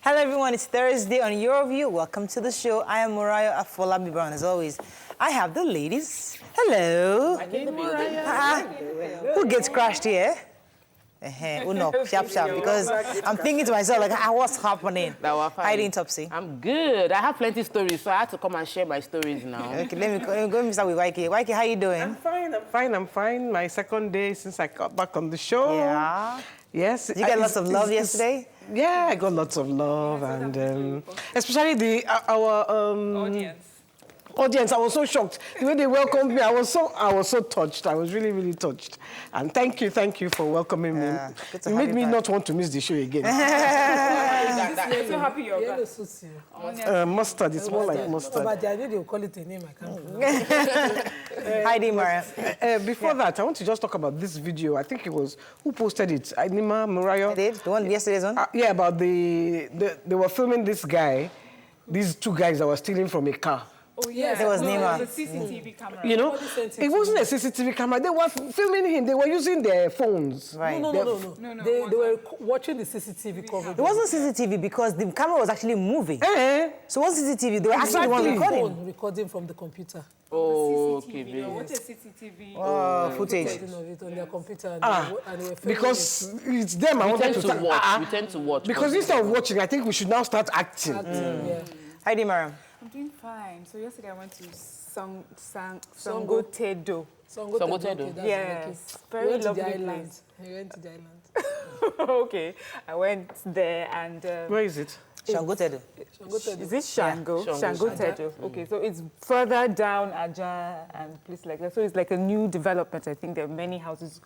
Hello everyone, it's Thursday on Your View. Welcome to the show. I am Mariah Afolabi Brown. As always, I have the ladies. Hello. Who gets crashed here? Oh no, sharp, because I'm thinking to myself, like, what's happening? How you doing, Topsy? I'm good. I have plenty of stories, so I had to come and share my stories now. Okay, let me go start with YK. YK, how you doing? I'm fine. My second day since I got back on the show. Yeah. Yes. Did you get lots of love yesterday? Yeah, I got lots of love, and especially our audience. I was so shocked the way they welcomed me. I was so touched. I was really, really touched. And thank you for welcoming me. Good to It have made you me back. not want to miss the show again. I'm so happy you're back. Mustard. It's more like mustard. But I know they'll call it a name. I can't. Heidi Mara. Before that, I want to just talk about this video. I think it was who posted it. Nima Mariah. I did? The one yesterday's one? Yeah, about they were filming this guy, these two guys that were stealing from a car. Oh, yeah. There was Nima. The CCTV camera. You know, it wasn't a CCTV camera. They were filming him. They were using their phones. Right. No. They were watching the CCTV coverage. It wasn't CCTV because the camera was actually moving. So it wasn't CCTV. They were actually the Exactly. one recording. Recording from the computer. Oh, okay, CCTV. baby. What is CCTV? Footage. Recording of it on their computer. And they were filming Because it's them. I We wanted tend to to start. watch. We tend to watch. Because instead of watching, I think we should now start acting. yeah. Heidi Mara. I'm doing fine. So yesterday I went to Sangotedo. Sangotedo. Yes, Very very went to lovely the island. place. He went to the island. Okay, I went there and Where is it? Shangotedo. is it Shango? Yeah. Shangotedo. Okay, so it's further down Aja and places like that. So it's like a new development. I think there are many houses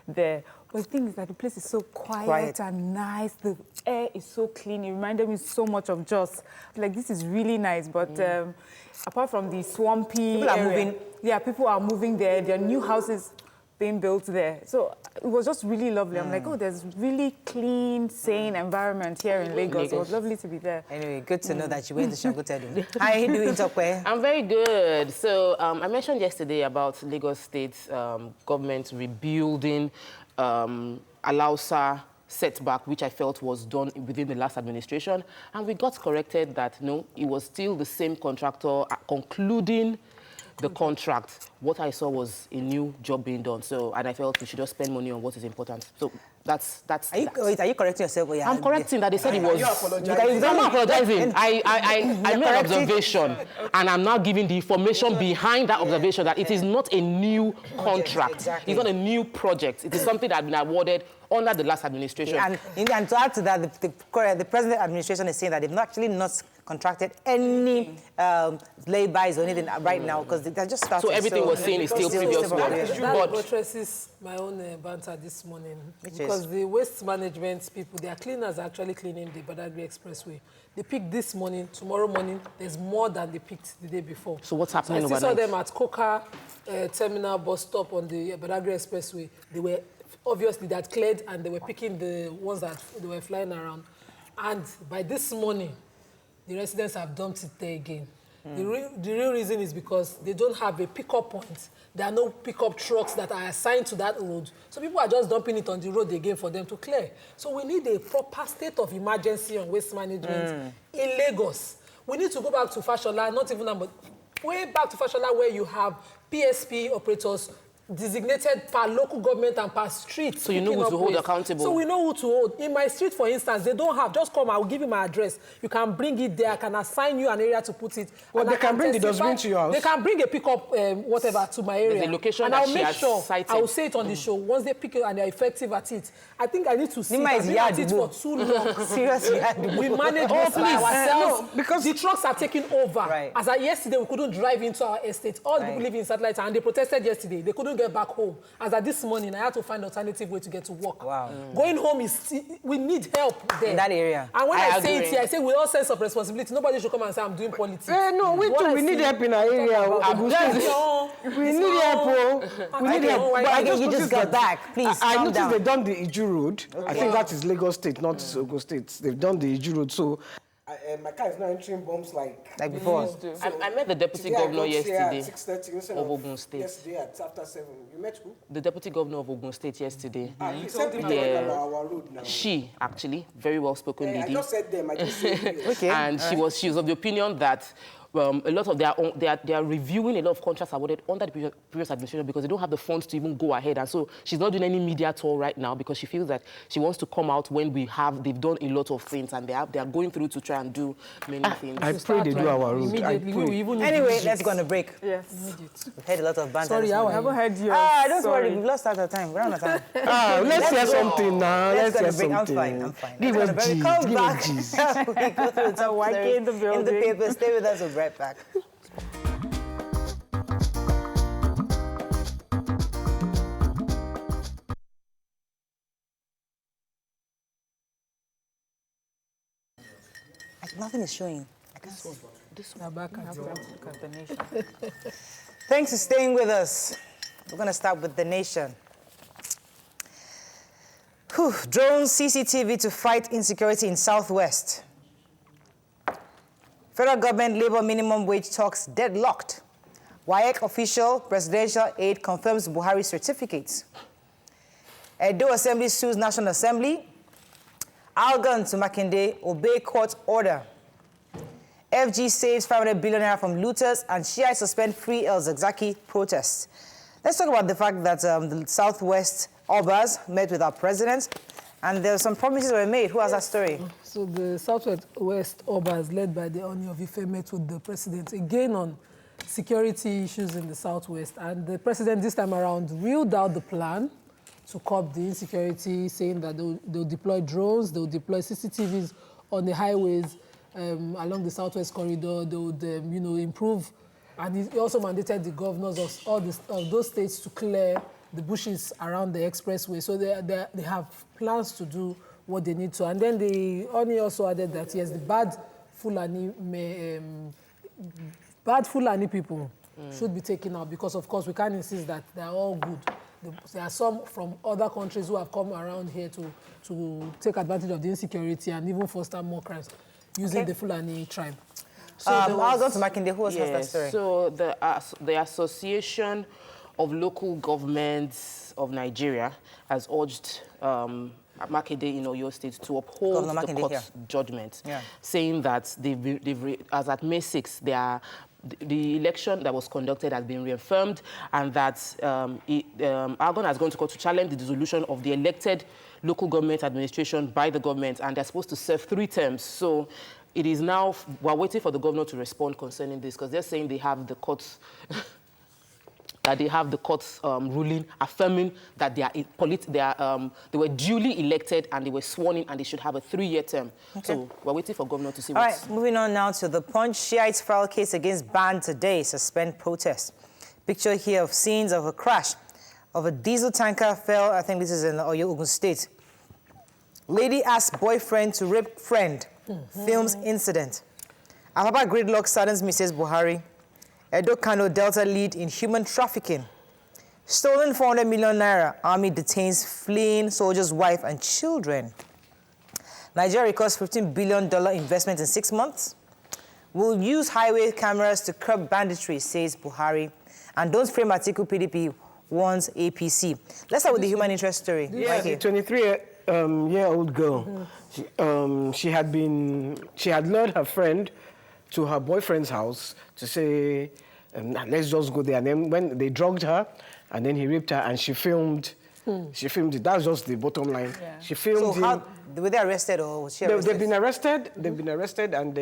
there. But the thing is that the place is so quiet and nice. The air is so clean. It reminded me so much of Jos. Like, this is really nice. But apart from the swampy People are area, moving. Yeah, people are moving there. There are new houses being built there. So it was just really lovely. I'm like, oh, there's really clean, sane environment here in Lagos. It was lovely to be there. Anyway, good to know that you went to Shangotedo. How are you doing, Tokwe? I'm very good. So I mentioned yesterday about Lagos State's government rebuilding Alausa setback, which I felt was done within the last administration. And we got corrected that, no, it was still the same contractor concluding the contract. What I saw was a new job being done. So, and I felt we should just spend money on what is important. So that's Are you correcting yourself? Or I'm correcting that. They said it was. you apologizing? I'm not apologizing. I made an observation, and I'm now giving the information behind that observation that it is not a new contract. Exactly. It's not a new project. It is something that had been awarded under the last administration. And to add to that, the present administration is saying that they've actually not contracted any laybys or anything right now because they just started. So everything was seen is still previous work. That buttresses my own banter this morning. Because the waste management people, their cleaners are actually cleaning the Badagry Expressway. They picked this morning, tomorrow morning, there's more than they picked the day before. So what's happening I saw overnight? them at Coca Terminal bus stop on the Badagry Expressway. They were, obviously, they had cleared and they were picking the ones that they were flying around. And by this morning, the residents have dumped it there again. The real reason is because they don't have a pickup point. There are no pickup trucks that are assigned to that road. So people are just dumping it on the road again for them to clear. So we need a proper state of emergency on waste management in Lagos. We need to go back to Fashola, not even now, but way back to Fashola where you have PSP operators designated per local government and per street. So you know who to hold accountable. So we know who to hold. In my street, for instance, they don't have. Just come, I'll give you my address. You can bring it there. I can assign you an area to put it. Well, and they can bring the dustbin to your house. They can bring a pickup, whatever, to my area. There's a location and that I'll she make has sure. cited. I will say it on the show. Once they pick it and they're effective at it, I think I need to see Nima is it. I've been at it yard for too long. Seriously, We manage this by ourselves because the trucks are taking over. Right. As at yesterday, we couldn't drive into our estate. All the people living in satellite and they protested yesterday. They couldn't get back home. As at this morning, I had to find an alternative way to get to work. Wow. Going home is, we need help there. In that area. And when I I say agree. it here, I say with all sense of responsibility, nobody should come and say I'm doing politics. No, we What too. I We need see- help in our area. We need help. We need help. But I you just noticed got that- back. Please, I calm noticed down. they've done the Iju Road. I think that is Lagos State, not Ogo State. They've done the Iju Road. So my car is not entering bombs like before. I met the deputy today governor I got here at yesterday 6:30 instead of Ogun State. Yesterday at after 7. You met who? The deputy governor of Ogun State yesterday. He said me about our road now. She, actually, very well-spoken I lady. just said them. I just said you. Okay. And she was of the opinion that a lot of they are reviewing a lot of contracts awarded under the previous administration because they don't have the funds to even go ahead. And so she's not doing any media tour right now because she feels that she wants to come out when they've done a lot of things and they are going through to try and do many things. I pray they do our road. Anyway, let's go on a break. Yes. We've had a lot of banter. Sorry, I haven't heard yours. Don't worry, we've lost out of time. We're on of time. Let's hear something now. Let's Let's go hear on a break. something. I'm fine. Give Let's us go on a break. G's. Come Give back. us G's. We go through the top Why stories in the in the building? paper. Stay with us. We'll be right back. Nothing is showing. I can't see. Look at the nation. Thanks for staying with us. We're going to start with the nation. Drones, CCTV to fight insecurity in Southwest. Federal government labor minimum wage talks deadlocked. WAEC official presidential aide confirms Buhari certificates. Edo Assembly sues National Assembly. Algon to Makinde, obey court order. FG saves 500 billion naira from looters and Shia suspend free El Zakzaki protests. Let's talk about the fact that the Southwest Obas met with our president and there were some promises were made. Who has that story? So the Southwest Obas, led by the Oni of Ife, met with the president again on security issues in the Southwest. And the president this time around reeled out the plan to curb the insecurity, saying that they'll deploy drones, they'll deploy CCTVs on the highways along the Southwest corridor. They would, improve. And he also mandated the governors of those states to clear the bushes around the expressway. So they have plans to do what they need to. And then the Oni also added that, yes, the bad Fulani people should be taken out because, of course, we can't insist that they're all good. There are some from other countries who have come around here to take advantage of the insecurity and even foster more crimes using the Fulani tribe. So I'll go to Makinde. Who else has that story? So the Association of Local Governments of Nigeria has urged Makinde in Oyo State to uphold the court's judgment, saying that as at May 6th, the election that was conducted has been reaffirmed and that Argon has gone to court to challenge the dissolution of the elected local government administration by the government, and they're supposed to serve 3 terms. So it is now, we're waiting for the governor to respond concerning this because they're saying they have the court's ruling affirming that they were duly elected and they were sworn in and they should have a 3-year term. Okay. So we're waiting for governor to see All right, moving on now to the Punch. Shiites file case against ban today, suspend protest. Picture here of scenes of a crash of a diesel tanker fell, I think this is in Oyo, Ogun State. Lady asks boyfriend to rape friend, films incident. Alaba gridlock saddens Mrs. Buhari. Edo Kano Delta lead in human trafficking. Stolen 400 million naira. Army detains fleeing soldier's wife and children. Nigeria records $15 billion investment in 6 months. We'll use highway cameras to curb banditry, says Buhari. And don't frame Atiku PDP warns APC. Let's start with the human interest story. Yes, a 23-year-old girl. She had lured her friend to her boyfriend's house to say, let's just go there. And then when they drugged her, and then he raped her, and she filmed. She filmed it. That's just the bottom line. Yeah. She filmed it. So were they arrested or was she arrested? They've been arrested. They've been arrested, and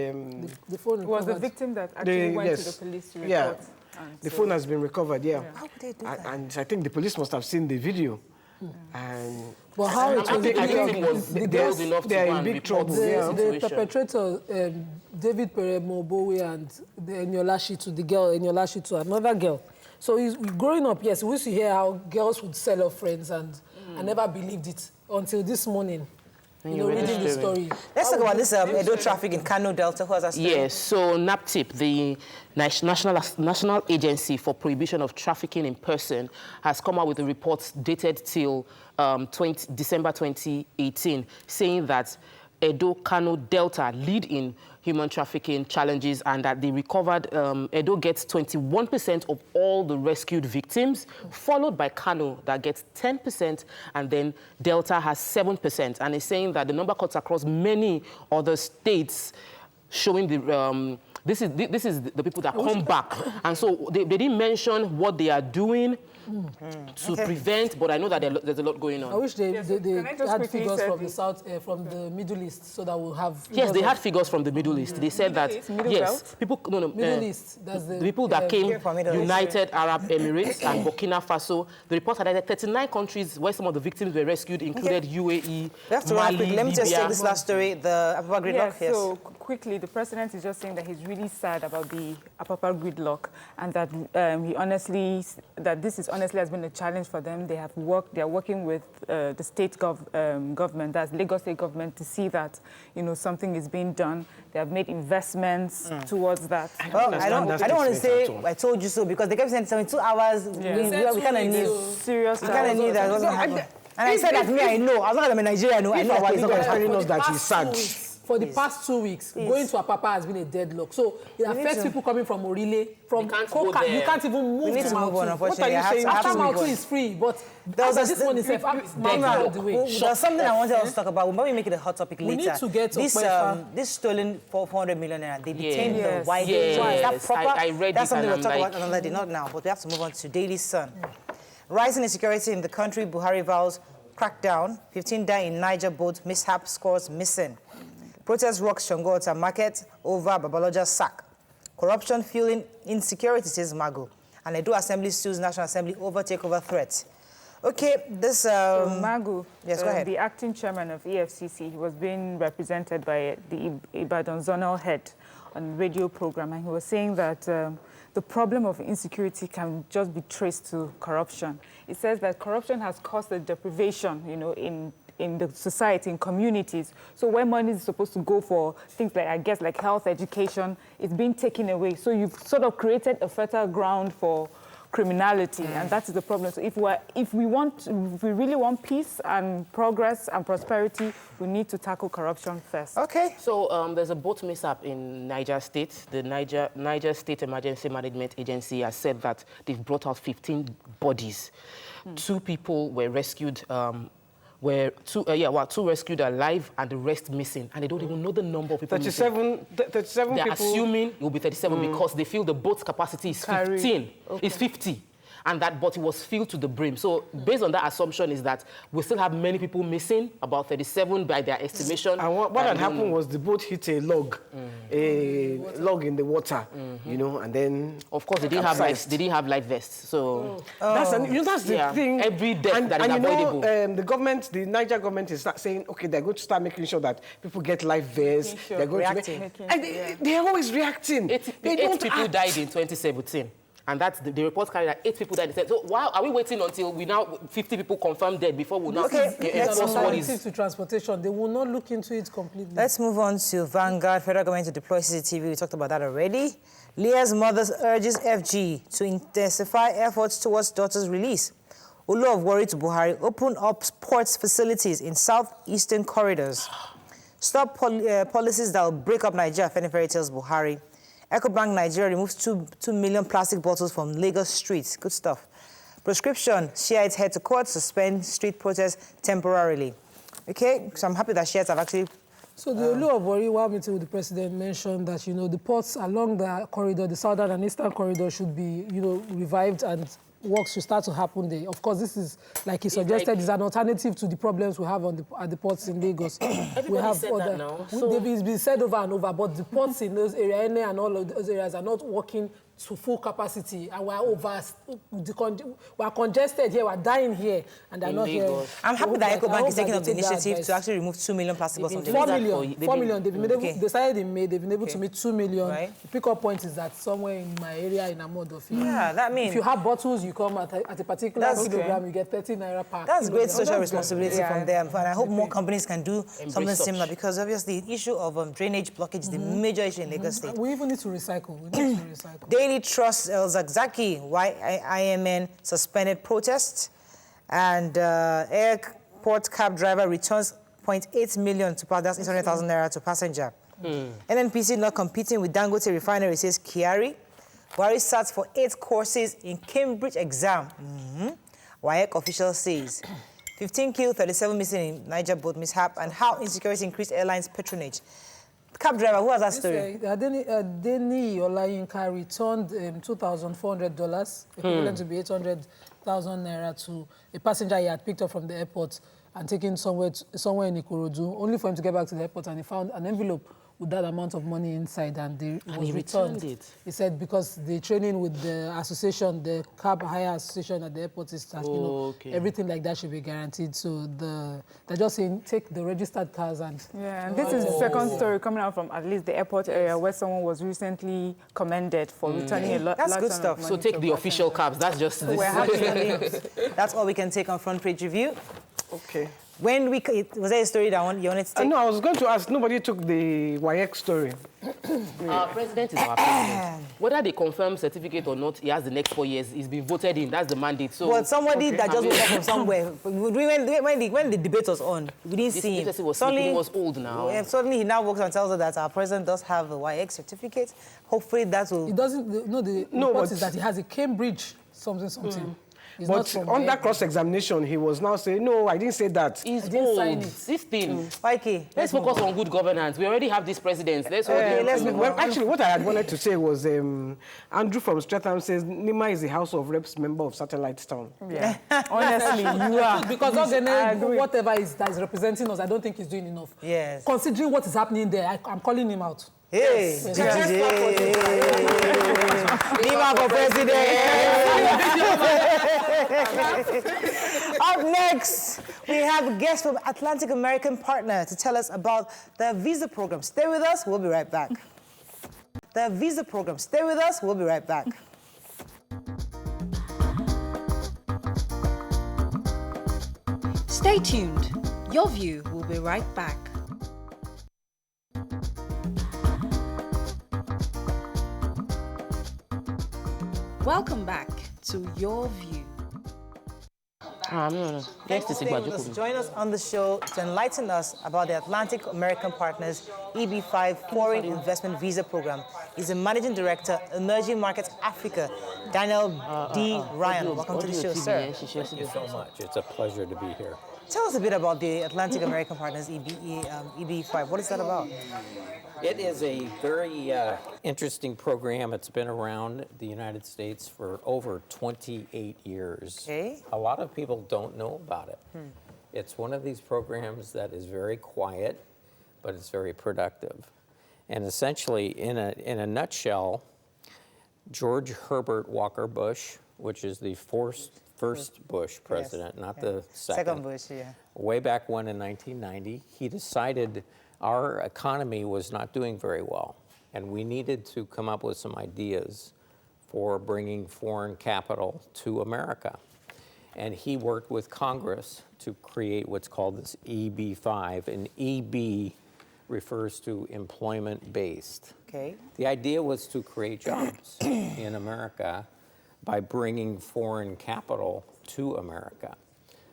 the phone was the victim that actually went to the police to report. Yeah, the phone has been recovered. Yeah. How would they do that? And I think the police must have seen the video. And but how it was they're in big trouble. The perpetrator, David Peremobowe and the girl Eniola Shitu, another girl. So growing up, yes, we used to hear how girls would sell off friends, and I never believed it until this morning. Reading the story. Let's talk about this Edo traffic in Kano Delta. Who has that story? Yes, so NAPTIP, the National Agency for Prohibition of Trafficking in Person, has come out with a report dated till December 2018, saying that Edo, Kano, Delta lead in human trafficking challenges, and that they recovered, Edo gets 21% of all the rescued victims, followed by Kano that gets 10%, and then Delta has 7%. And it's saying that the number cuts across many other states, showing the, this is the people that come back. And so they didn't mention what they are doing to prevent, but I know that there's a lot going on. I wish they had figures from the South, from the Middle East, so that we'll have... Yes, they had figures from the Middle East. They said that, yes, people... Middle East, that's the people that came, United Arab Emirates and Burkina Faso, the report had 39 countries where some of the victims were rescued, included UAE, Mali, Let me just take this last story, the Apapa gridlock. Yes, so quickly, the president is just saying that he's really sad about the Apapa gridlock, and that this is honestly has been a challenge for them. They are working with the state government, that's Lagos State government, to see that, something is being done. They have made investments towards that. Well, I don't want to say I told you so, because they kept saying 72 hours. Yeah. We kind of knew. Serious. We kind of knew that wasn't happening. And I said that me, I know. As long as I'm in Nigeria, I know. I know why it's not going to happen. telling us that he's sad. For the past 2 weeks, going to Apapa has been a deadlock. So it affects people coming from Orile, from Coca. You can't even move We need to move on, Mautu. What are unfortunately. you saying? After move Mautu on. is free, but There's this one is safe. There's something I wanted us to talk about. We'll maybe make it a hot topic later. We need to get this stolen 400 million naira. They detained the white. Yes. Is that proper? I read That's it, something and we'll talk I'm about another day, not now. But we have to move on to Daily Sun. Rising insecurity in the country. Buhari vows crackdown. 15 die in Niger boat mishap. Scores missing. Protest rocks Shongota market over Babaloja's sack. Corruption fueling insecurity, says Mago. And Edo Assembly sues National Assembly over takeover threat. Okay, this... So Mago, yes, go ahead. The acting chairman of EFCC, he was being represented by the Ibadan zonal head on a radio program, and he was saying that the problem of insecurity can just be traced to corruption. It says that corruption has caused a deprivation, in the society, in communities. So where money is supposed to go for things like, I guess, like health, education, it's being taken away. So you've sort of created a fertile ground for criminality, and that is the problem. So if we really want peace and progress and prosperity, we need to tackle corruption first. Okay. So there's a boat mishap in Niger State. The Niger State Emergency Management Agency has said that they've brought out 15 bodies. 2 people were rescued. Two rescued alive and the rest missing, and they don't even know the number of people 37 They're people. assuming it will be 37 because they feel the boat's capacity is 15. Okay. It's 50. And that boat was filled to the brim. So based on that assumption is that we still have many people missing, about 37 by their estimation. And what had happened was the boat hit a log in the water, and then... Of course, they didn't have life vests. So that's the thing. Every death that is avoidable. The Niger government is saying, okay, they're going to start making sure that people get life vests. They're going to... And they're always reacting. 8 people died in 2017. And that's the report carried that 8 people died. So why are we waiting until 50 people confirmed dead before we now... Okay, alternative to transportation. They will not look into it completely. Let's move on to Vanguard. Federal government to deploy CCTV. We talked about that already. Leah's mother urges FG to intensify efforts towards daughter's release. Olu of worry to Buhari. Open up sports facilities in southeastern corridors. Stop policies that will break up Nigeria, Fenifere tells Buhari. EcoBank Nigeria removes 2 million plastic bottles from Lagos streets. Good stuff. Prescription, Shiites head to court, suspend street protests temporarily. Okay, so I'm happy that Shiites have actually... So the Olu of Worry, while meeting with the president, mentioned that, the ports along the corridor, the southern and eastern corridor should be, revived and works should start to happen there. Of course, this is, like he suggested, is an alternative to the problems we have at the ports in Lagos. We have said that now. It's been said over and over, but the ports in those areas and all of those areas are not working to full capacity, and we're congested here, we're dying here, and they're not here. I'm happy that EcoBank is taking up the initiative to actually remove 2 million plastic bottles from the 4 million. They started in May. They've been able to meet 2 million. Right. The pickup point is that somewhere in my area in Amodofia. Yeah, that means... If you have bottles, you come at a particular kilogram, you get 30 naira per. That's great social responsibility from them. And I hope more companies can do something similar, because obviously the issue of drainage blockage is the major issue in Lagos State. We even need to recycle. Daily Trust El Zakzaki, why IMN suspended protests, and airport cab driver returns 6.8 million to pass. That's 800,000 naira to passenger. NNPC not competing with Dangote Refinery, says Kiari. Buhari sat for 8 courses in Cambridge exam. WAEC official says 15 killed, 37 missing in Niger boat mishap, and how insecurity increased airlines patronage. Cab driver, who has that story? Adeni Olayinka returned $2,400, equivalent to be 800,000 naira, to a passenger he had picked up from the airport and taken somewhere in Ikorodu, only for him to get back to the airport, and he found an envelope with that amount of money inside, and it was returned. He said because the training with the association, the cab hire association at the airport is that, everything like that should be guaranteed. So they're just saying take the registered cars and... Yeah, and this is the second story coming out from at least the airport area where someone was recently commended for returning a lot. That's good stuff. So take the official cabs. That's just this. We're happy to leave. That's all we can take on Front Page Review. Okay. When was there a story that you wanted to take? No, I was going to ask. Nobody took the WAEC story. Our president is our president. Whether they confirm certificate or not, he has the next 4 years. He's been voted in. That's the mandate. So, but somebody that just woke up from somewhere. When the debate was on, we didn't see him. This was suddenly, he was old now. Yeah, suddenly he now walks and tells us that our president does have a WAEC certificate. Hopefully that will... He doesn't... No, the report is that he has a Cambridge something. But on that cross-examination, he was now saying, no, I didn't say that. He's I didn't sign it. This thing. Let's focus on good governance. We already have this president. Let's well, actually, what I had wanted to say was Andrew from Streatham says Nima is a House of Reps member of Satellite Town. Yeah. Honestly, you are. Because whatever that is representing us, I don't think he's doing enough. Yes. Considering what is happening there, I'm calling him out. Hey! Nima for president! Up next, we have a guest from Atlantic American Partner to tell us about the visa program. Stay with us, we'll be right back. The visa program. Stay with us, we'll be right back. Stay tuned. Your View will be right back. Welcome back to Your View. Thanks for staying with us. Join us on the show to enlighten us about the Atlantic American Partners EB5 Foreign Investment Visa Program. He's the Managing Director, Emerging Markets Africa, Daniel D. Ryan. Welcome to the show, sir. Thank you so much. It's a pleasure to be here. Tell us a bit about the Atlantic American Partners EB5. What is that about? It is a very interesting program. It's been around the United States for over 28 years. Okay. A lot of people don't know about it. It's one of these programs that is very quiet, but it's very productive. And essentially, in a nutshell, George Herbert Walker Bush, which is the first Bush president, not the second. Bush, yeah. Way back when in 1990, he decided our economy was not doing very well, and we needed to come up with some ideas for bringing foreign capital to America. And he worked with Congress to create what's called this EB5, and EB refers to employment-based. Okay. The idea was to create jobs in America by bringing foreign capital to America.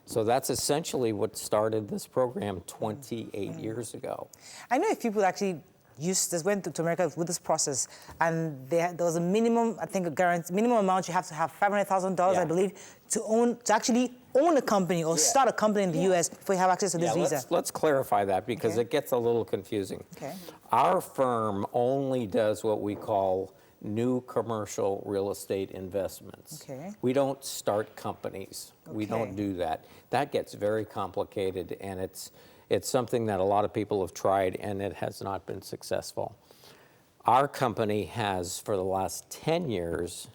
So that's essentially what started this program 28 years ago. I know if people actually went to America with this process, and there was a minimum, I think, minimum amount you have to have $500,000, I believe, to actually own a company or start a company in the U.S. before you have access to this visa. Let's clarify that because it gets a little confusing. Okay. Our firm only does what we call new commercial real estate investments. Okay. We don't start companies. We don't do that. That gets very complicated, and it's something that a lot of people have tried, and it has not been successful. Our company has, for the last 10 years,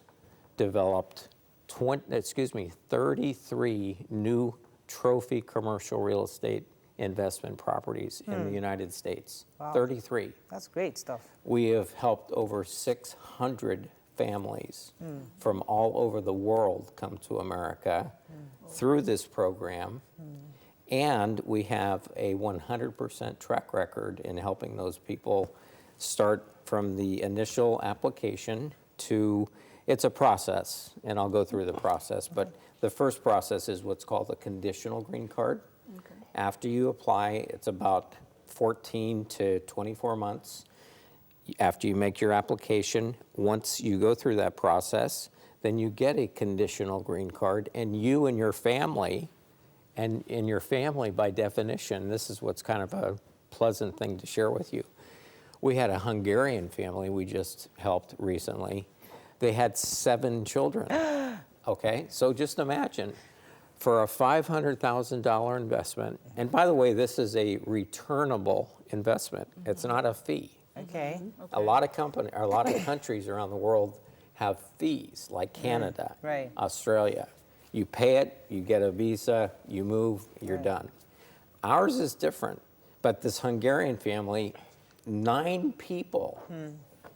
developed 33 new trophy commercial real estate investment properties in the United States. Wow. 33. That's great stuff. We have helped over 600 families from all over the world come to America through this program. And we have a 100% track record in helping those people start from the initial application to, it's a process, and I'll go through the process, but the first process is what's called a conditional green card. Okay. After you apply, it's about 14 to 24 months. After you make your application, once you go through that process, then you get a conditional green card, and you and your family, and in your family by definition, this is what's kind of a pleasant thing to share with you. We had a Hungarian family we just helped recently. They had 7 children. Okay, so just imagine, for a $500,000 investment, and by the way, this is a returnable investment. It's not a fee. Okay. A lot of countries around the world have fees, like Canada, Right. Australia. You pay it, you get a visa, you move, you're done. Ours is different, but this Hungarian family, 9 people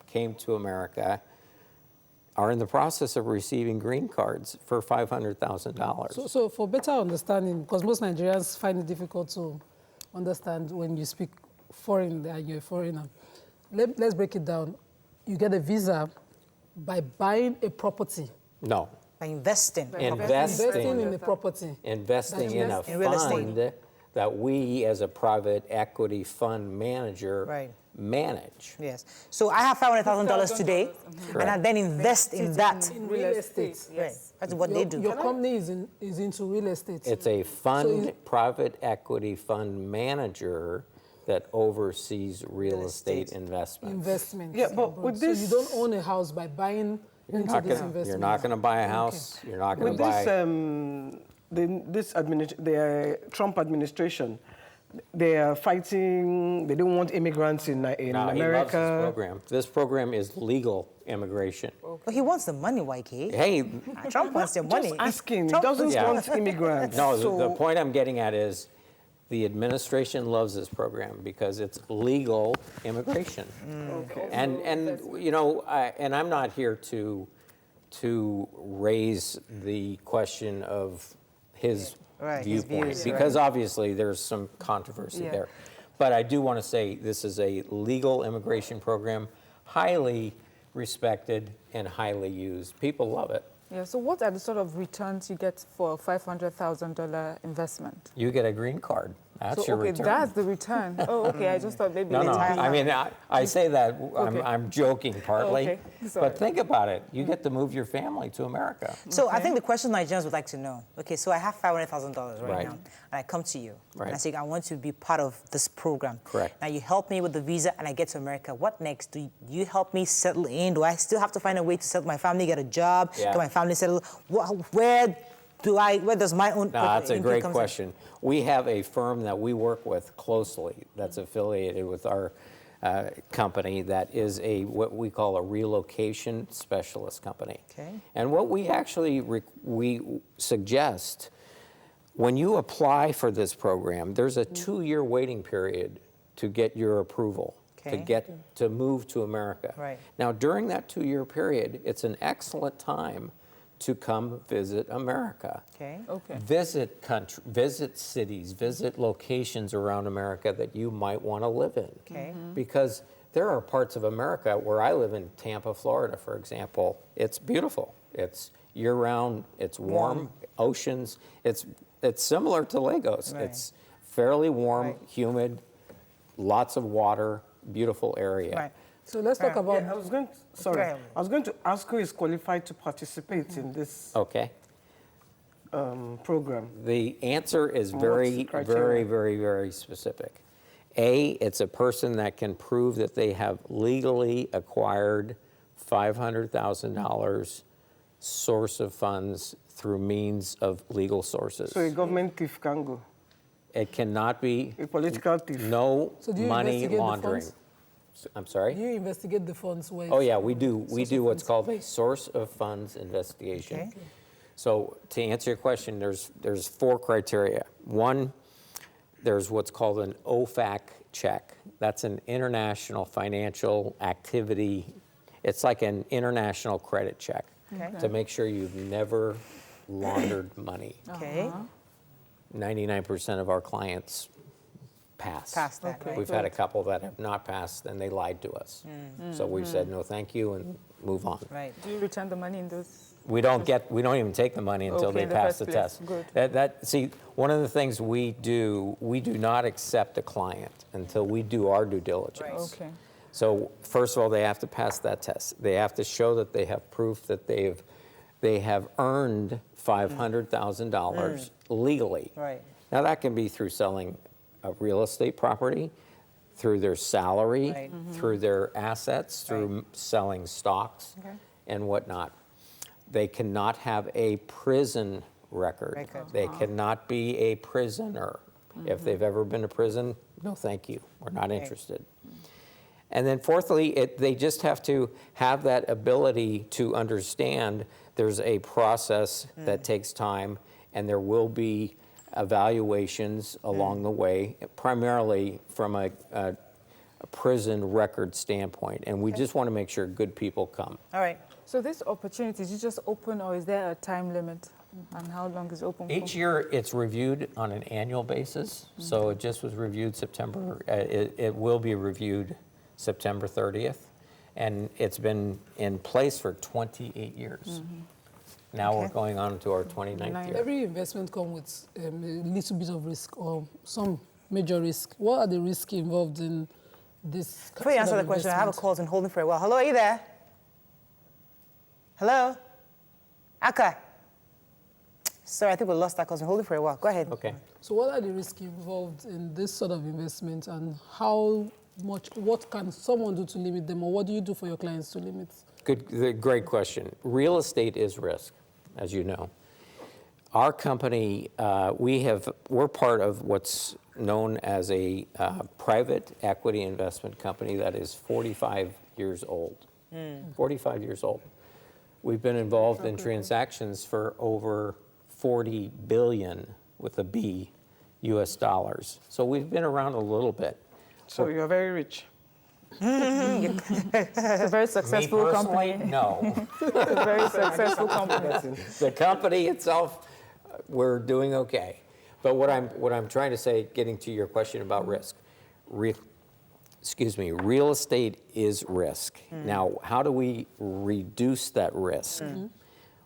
came to America, are in the process of receiving green cards for $500,000. So for better understanding, because most Nigerians find it difficult to understand when you speak foreign and you're a foreigner. Let's break it down. You get a visa by buying a property. No. By investing. Investing in a property. Investing in a In real estate. fund that we, as a private equity fund manager, manage. Yes. So I have $500,000 today, and I then invest in that. In real estate. Yes. That's what they do. Your company is into real estate. It's a fund, private equity fund manager that oversees real estate investments. Investments. Yeah, but with this, So you don't own a house by buying into this investment. You're not going to buy a house. You're not going with to buy. the Trump administration, they are fighting. They don't want immigrants in No, America. he loves this program. This program is legal immigration. But he wants the money, YK. Hey, Trump wants the money. Just asking. He Trump- doesn't Yeah. want immigrants. no, so the point I'm getting at is the administration loves this program because it's legal immigration. Okay. And you know, and I'm not here to raise the question of his Right, his viewpoint views, because obviously there's some controversy there. But I do want to say this is a legal immigration program, highly respected and highly used. People love it. Yeah, so what are the sort of returns you get for a $500,000 investment? You get a green card. That's So, your okay, return. that's the return. Oh, okay, I just thought maybe No, the no. entire I mean, I say that Okay. I'm joking partly, Okay, sorry. but think about it. You get to move your family to America. So I think the question Nigerians would like to know, okay, so I have $500,000 right Right. now, and I come to you, Right. and I say, I want to be part of this program. Correct. Now you help me with the visa, and I get to America. What next? Do you help me settle in? Do I still have to find a way to settle my family, get a job, Yeah. get my family settled? Where does my own No, that's a input great comes in? question. We have a firm that we work with closely that's affiliated with our company that is what we call a relocation specialist company. Okay. And what we actually we suggest, when you apply for this program, there's a 2-year waiting period to get your approval, Okay. to move to America. Right. Now, during that 2-year period, it's an excellent time to come visit America. Okay. Okay. Visit cities, visit locations around America that you might want to live in. Okay. Because there are parts of America where I live in Tampa, Florida, for example. It's beautiful. It's year-round. It's warm. Oceans. It's similar to Lagos. Right. It's fairly warm, Right. humid, lots of water, beautiful area. Right. So let's talk about I was going to ask who is qualified to participate in this Okay. program. The answer is What's very, the criteria? very, very, very specific. A, it's a person that can prove that they have legally acquired $500,000 source of funds through means of legal sources. So a government thief can go. It cannot be A political thief. no So do you money investigate the laundering. funds? I'm sorry? you investigate the funds where Oh yeah, we do. We Source do of what's funds. called a source of funds investigation. Okay. So to answer your question, there's 4 criteria. One, there's what's called an OFAC check. That's an international financial activity. It's like an international credit check Okay. to make sure you've never laundered money. Okay. 99% of our clients pass. Pass that, right. We've had a couple that have not passed, and they lied to us. So we've said no thank you and move on. Right. Do you return the money in those We don't even take the money until Okay, they in the pass first the place. test. Good. See, one of the things we do not accept a client until we do our due diligence. Okay. So first of all, they have to pass that test. They have to show that they have proof that they have earned $500,000 legally. Right. Now that can be through selling a real estate property, through their salary, Right. through their assets, through selling stocks and whatnot. They cannot have a prison record. Record. They cannot be a prisoner. If they've ever been to prison, no thank you, we're not interested. And then fourthly, they just have to have that ability to understand there's a process that takes time, and there will be evaluations along the way, primarily from a prison record standpoint. And we just want to make sure good people come. All right. So this opportunity, is it just open or is there a time limit? And how long is it open for? Each year, it's reviewed on an annual basis. So it just was reviewed September. It will be reviewed September 30th. And it's been in place for 28 years. Now we're going on to our 29th year. Every investment comes with a little bit of risk or some major risk. What are the risks involved in this? Before you answer the question, I have a call and holding for a while. Hello, are you there? Hello? Aka? Sorry, I think we lost that call and holding for a while. Go ahead. Okay. So what are the risks involved in this sort of investment, and what can someone do to limit them, or what do you do for your clients to limit? Great question. Real estate is risk, as you know. Our company, we're part of what's known as a private equity investment company that is 45 years old. 45 years old. We've been involved in transactions for over 40 billion with a B US dollars. So we've been around a little bit. So you're very rich. It's a very successful company. No. It's a very successful company. The company itself, we're doing okay. But what I'm trying to say, getting to your question about risk, real estate is risk. Now, how do we reduce that risk?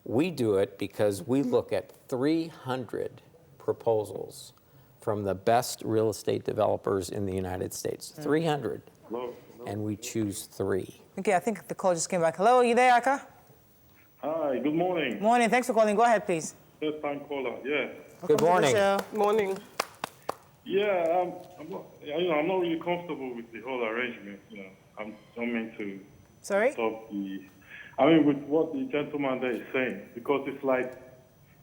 We do it because we look at 300 proposals from the best real estate developers in the United States. 300. Hello. And we choose 3. Okay, I think the call just came back. Hello, are you there, Aka? Hi, good morning. Morning, thanks for calling. Go ahead, please. First time caller, yeah. Good morning. Morning. Yeah, I'm not really comfortable with the whole arrangement. I don't mean to Sorry? stop with what the gentleman there is saying, because it's like,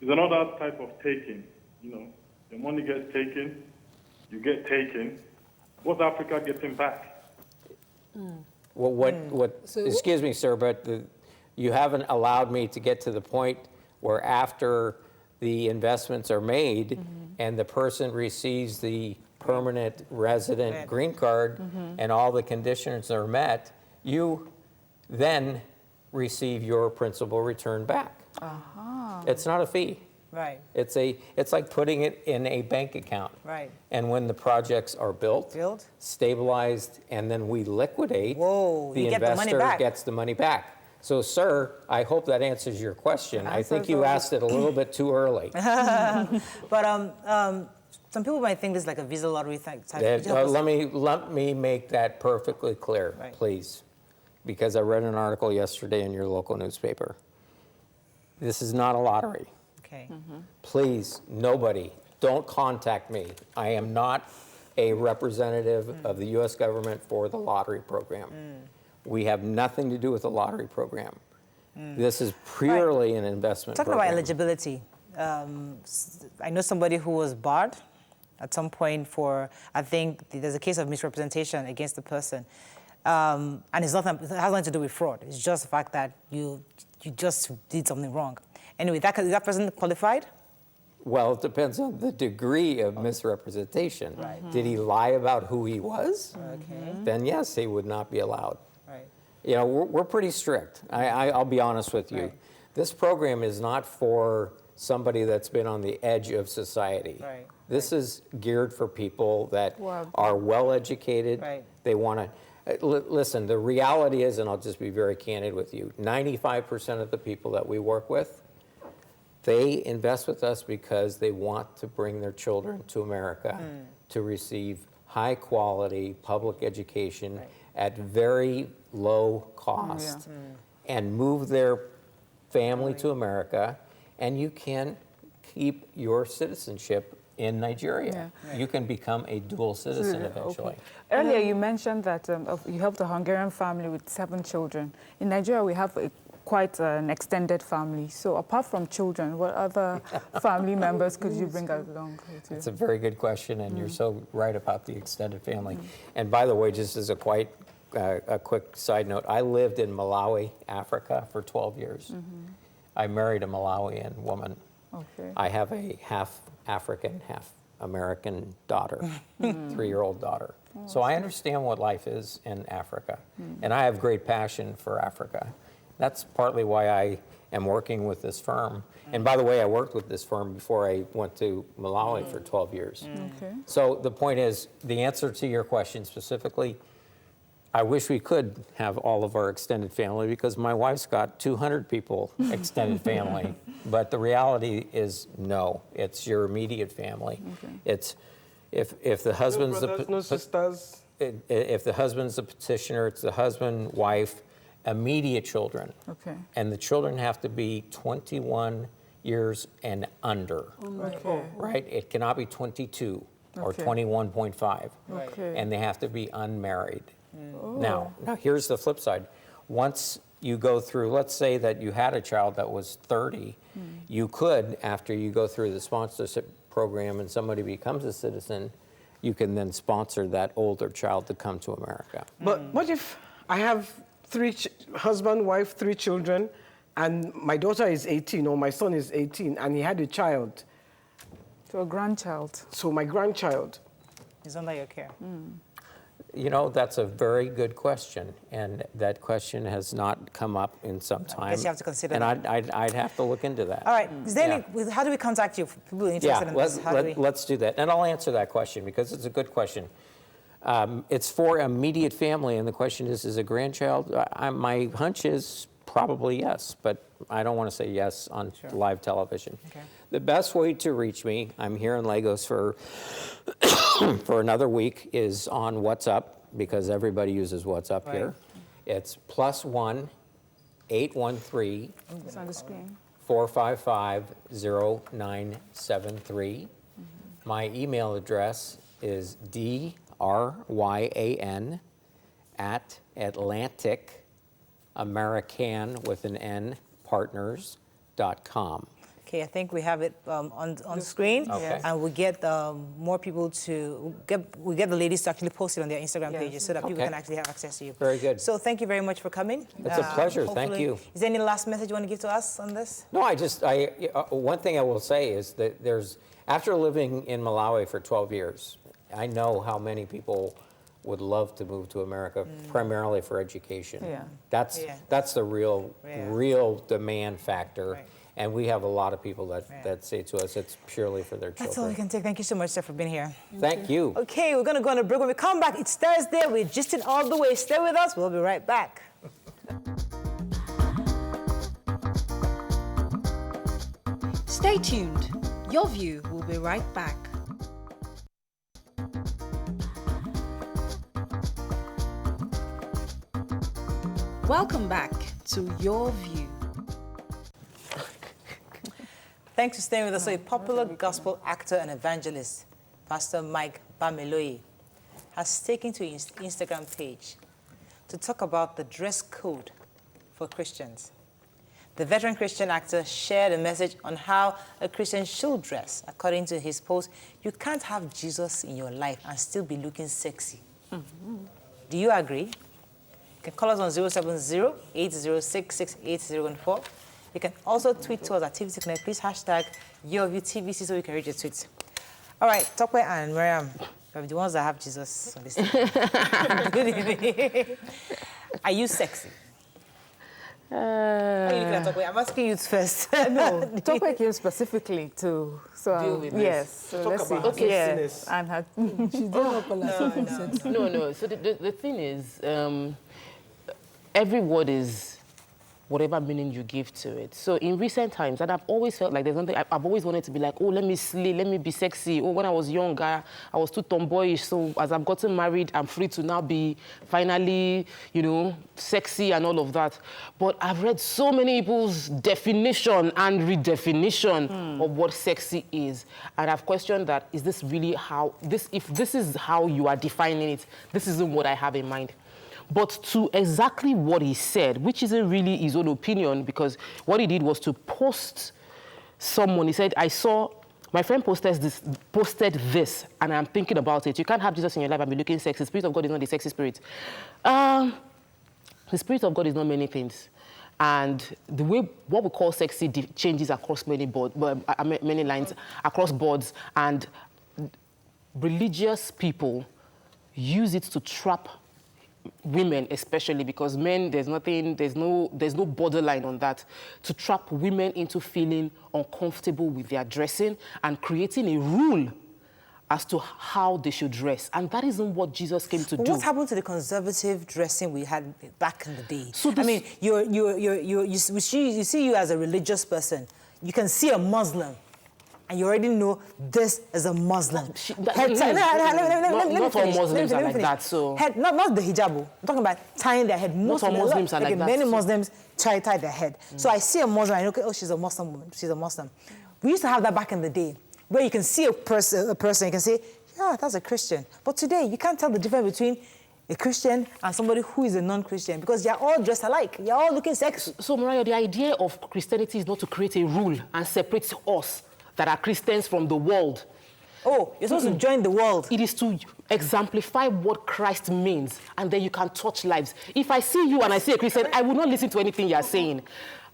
it's another type of taking, The money gets taken, you get taken. What's Africa getting back? Well, excuse me, sir, but you haven't allowed me to get to the point where after the investments are made and the person receives the permanent resident green card and all the conditions are met, you then receive your principal return back. It's not a fee. Right. It's like putting it in a bank account. Right. And when the projects are built, stabilized, and then we liquidate, the investor gets the money back. So, sir, I hope that answers your question. I think you asked it a little bit too early. But some people might think this is like a Visa lottery type. Let me make that perfectly clear, please, because I read an article yesterday in your local newspaper. This is not a lottery. Okay. Please, nobody, don't contact me. I am not a representative of the U.S. government for the lottery program. We have nothing to do with the lottery program. This is purely an investment program. Talking about eligibility, I know somebody who was barred at some point for, I think there's a case of misrepresentation against the person. And it has nothing to do with fraud. It's just the fact that you just did something wrong. Anyway, is that person qualified? Well, it depends on the degree of misrepresentation. Did he lie about who he was? Then yes, he would not be allowed. We're pretty strict. I'll be honest with you. This program is not for somebody that's been on the edge of society. This is geared for people that are well educated. They want to Listen, the reality is, and I'll just be very candid with you, 95% of the people that we work with, they invest with us because they want to bring their children to America to receive high quality public education at very low cost and move their family to America, and you can keep your citizenship in Nigeria. You can become a dual citizen eventually. Okay. Earlier you mentioned that you helped a Hungarian family with 7 children. In Nigeria we have quite an extended family. So apart from children, what other family members could you bring along with you? It's a very good question, and you're so right about the extended family. And by the way, just as a quick side note, I lived in Malawi, Africa for 12 years. I married a Malawian woman. Okay. I have a half African, half American daughter, 3-year-old daughter. So I understand what life is in Africa, and I have great passion for Africa. That's partly why I am working with this firm. And by the way, I worked with this firm before I went to Malawi for 12 years. Okay. So the point is, the answer to your question specifically, I wish we could have all of our extended family because my wife's got 200 people extended family. But the reality is no, it's your immediate family. Okay. It's if the husband's no brothers, no sisters. If the husband's a petitioner, it's the husband, wife, immediate children. Okay. And the children have to be 21 years and under. Okay. Right? It cannot be 22 or Okay. 21.5. Okay. And they have to be unmarried. Now here's the flip side. Once you go through, let's say that you had a child that was 30, you could, after you go through the sponsorship program and somebody becomes a citizen, you can then sponsor that older child to come to America. But what if I have husband, wife, 3 children, and my daughter is 18 or my son is 18 and he had a child? So a grandchild. So my grandchild. Is under your care. You know, that's a very good question, and that question has not come up in some time. I guess you have to consider and that. I'd have to look into that. All right. Is there any, how do we contact you? People interested in this? How do we? Let's do that. And I'll answer that question because it's a good question. It's for immediate family, and the question is a grandchild? My hunch is probably yes, but I don't want to say yes on live television. Okay. The best way to reach me, I'm here in Lagos for another week, is on WhatsApp, because everybody uses WhatsApp here. It's +1 813 It's on the screen. 455 0973. My email address is dryan at Atlantic-American with an N, partners.com. Okay, I think we have it on screen, Okay. and we get more people to we get the ladies to actually post it on their Instagram pages so that people Okay. can actually have access to you. Very good. So thank you very much for coming. It's a pleasure. Thank hopefully- you. Is there any last message you want to give to us on this? No, one thing I will say is that after living in Malawi for 12 years, I know how many people would love to move to America primarily for education. Yeah. That's the real demand factor. Right. And we have a lot of people that say to us it's purely for their children. That's all we can take. Thank you so much, sir, for being here. Thank you. Okay, we're going to go on a break. When we come back, it's Thursday. We're gisting all the way. Stay with us. We'll be right back. Stay tuned. Your View will be right back. Welcome back to Your View. Thanks for staying with us. So a popular gospel actor and evangelist, Pastor Mike Bameloye, has taken to his Instagram page to talk about the dress code for Christians. The veteran Christian actor shared a message on how a Christian should dress. According to his post, you can't have Jesus in your life and still be looking sexy. Do you agree? You can call us on 070-8066-8014. You can also tweet to us at TVC Connect. Please hashtag YourViewTVC so we can read your tweets. All right, Tokwe and Miriam, you're the ones that have Jesus on this thing. Good evening. Are you sexy? Why are you looking at Tokwe? I'm asking you first. No, Tokwe came specifically to deal with yes. this. So Talk let's see. about Yes, and her. She didn't apologize. No. So the thing is, every word is whatever meaning you give to it. So in recent times, and I've always felt like there's something, I've always wanted to be like, oh, let me slay, let me be sexy. Oh, when I was younger, I was too tomboyish. So as I've gotten married, I'm free to now be finally, you know, sexy and all of that. But I've read so many people's definition and redefinition of what sexy is. And I've questioned that, is this really how, if this is how you are defining it, this isn't what I have in mind. But to exactly what he said, which isn't really his own opinion, because what he did was to post someone. He said, I saw, my friend posted this, and I'm thinking about it. You can't have Jesus in your life and be looking sexy. The Spirit of God is not the sexy spirit. The Spirit of God is not many things. And the way, what we call sexy changes across many lines, across boards, and religious people use it to trap women, especially because men, there's no borderline on that, to trap women into feeling uncomfortable with their dressing and creating a rule as to how they should dress. And that isn't what Jesus came to do. What happened to the conservative dressing we had back in the day? So I mean, you see you as a religious person. You can see a Muslim, and you already know this is a Muslim. Not all Muslims are like that, so... Not the hijab. I'm talking about tying their head. Not all Muslims are like that. Many Muslims tie their head. So I see a Muslim, I know, okay, oh, she's a Muslim woman. She's a Muslim. We used to have that back in the day, where you can see a person, you can say, yeah, that's a Christian. But today, you can't tell the difference between a Christian and somebody who is a non-Christian, because you're all dressed alike. You're all looking sexy. So, Mariah, the idea of Christianity is not to create a rule and separate us that are Christians from the world. Oh, you're supposed to join the world. It is to exemplify what Christ means, and then you can touch lives. If I see you and I see a Christian, I will not listen to anything you're saying.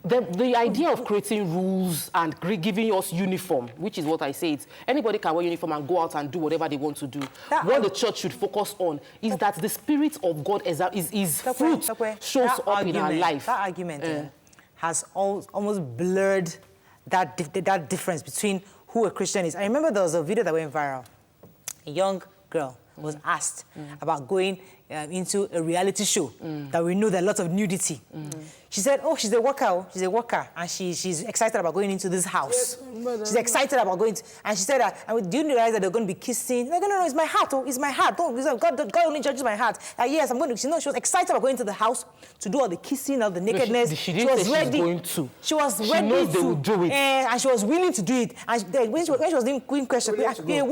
The idea of creating rules and giving us uniform, which is what I say, it's anybody can wear uniform and go out and do whatever they want to do. What the church should focus on is that the Spirit of God is fruit shows up in our life. That argument has almost blurred that difference between who a Christian is. I remember there was a video that went viral. A young girl was asked about going into a reality show that we know there are lots of nudity. She said, oh, she's a worker, and she's excited about going into this house. Yes, she's excited about going to, and she said, do you realize that they're going to be kissing? Like, no, it's my heart, it's my heart. God only judges my heart. Yes, I'm going to, she was excited about going to the house to do all the kissing, all the nakedness. No, she didn't say she's going to. She was ready she knows to. They will do it. And she was willing to do it. And when she was doing question, you're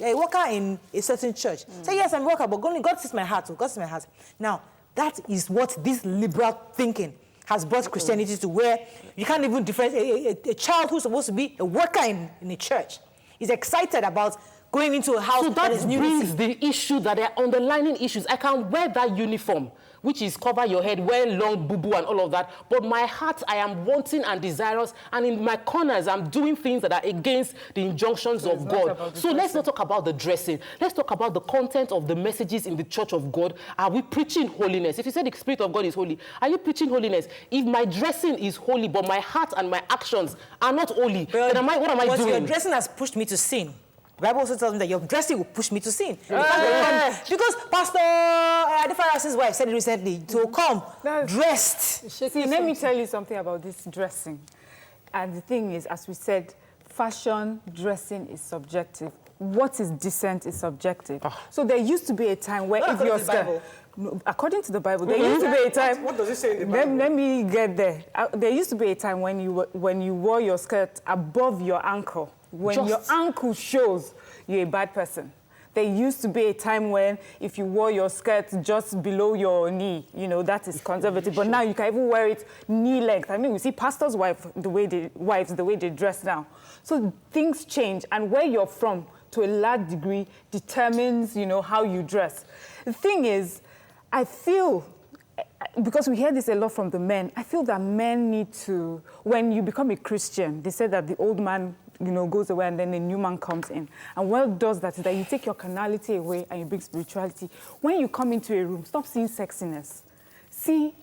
a worker in a certain church. Say, yes, I'm a worker, but God sees my heart. God sees my heart. Now, that is what this liberal thinking has brought Christianity to, where you can't even differentiate a child who's supposed to be a worker in a church is excited about going into a house that is nudity. So that brings the issue that are underlining issues. I can wear that uniform, which is cover your head, wear long boo-boo and all of that, but my heart, I am wanting and desirous, and in my corners, I'm doing things that are against the injunctions of God. So let's not talk about the dressing. Let's talk about the content of the messages in the church of God. Are we preaching holiness? If you say the Spirit of God is holy, are you preaching holiness? If my dressing is holy, but my heart and my actions are not holy, then what am I doing? Your dressing has pushed me to sin. The Bible also tells me that your dressing will push me to sin. Because Pastor Adefara's wife said it recently, to come dressed. See, let me tell you something about this dressing. And the thing is, as we said, fashion, dressing is subjective. What is decent is subjective. So there used to be a time where if you're scared... According to the Bible, there used to be a time... What does it say in the Bible? Let me get there. There used to be a time when you wore your skirt above your ankle. When your ankle shows, you're a bad person. There used to be a time when if you wore your skirt just below your knee, you know, that is conservative. But now you can even wear it knee length. I mean, we see pastors' wives, the way they dress now. So things change, and where you're from, to a large degree, determines, you know, how you dress. The thing is, I feel, because we hear this a lot from the men, I feel that men need to, when you become a Christian, they say that the old man, you know, goes away and then the new man comes in. And what does that is that you take your carnality away and you bring spirituality. When you come into a room, stop seeing sexiness. See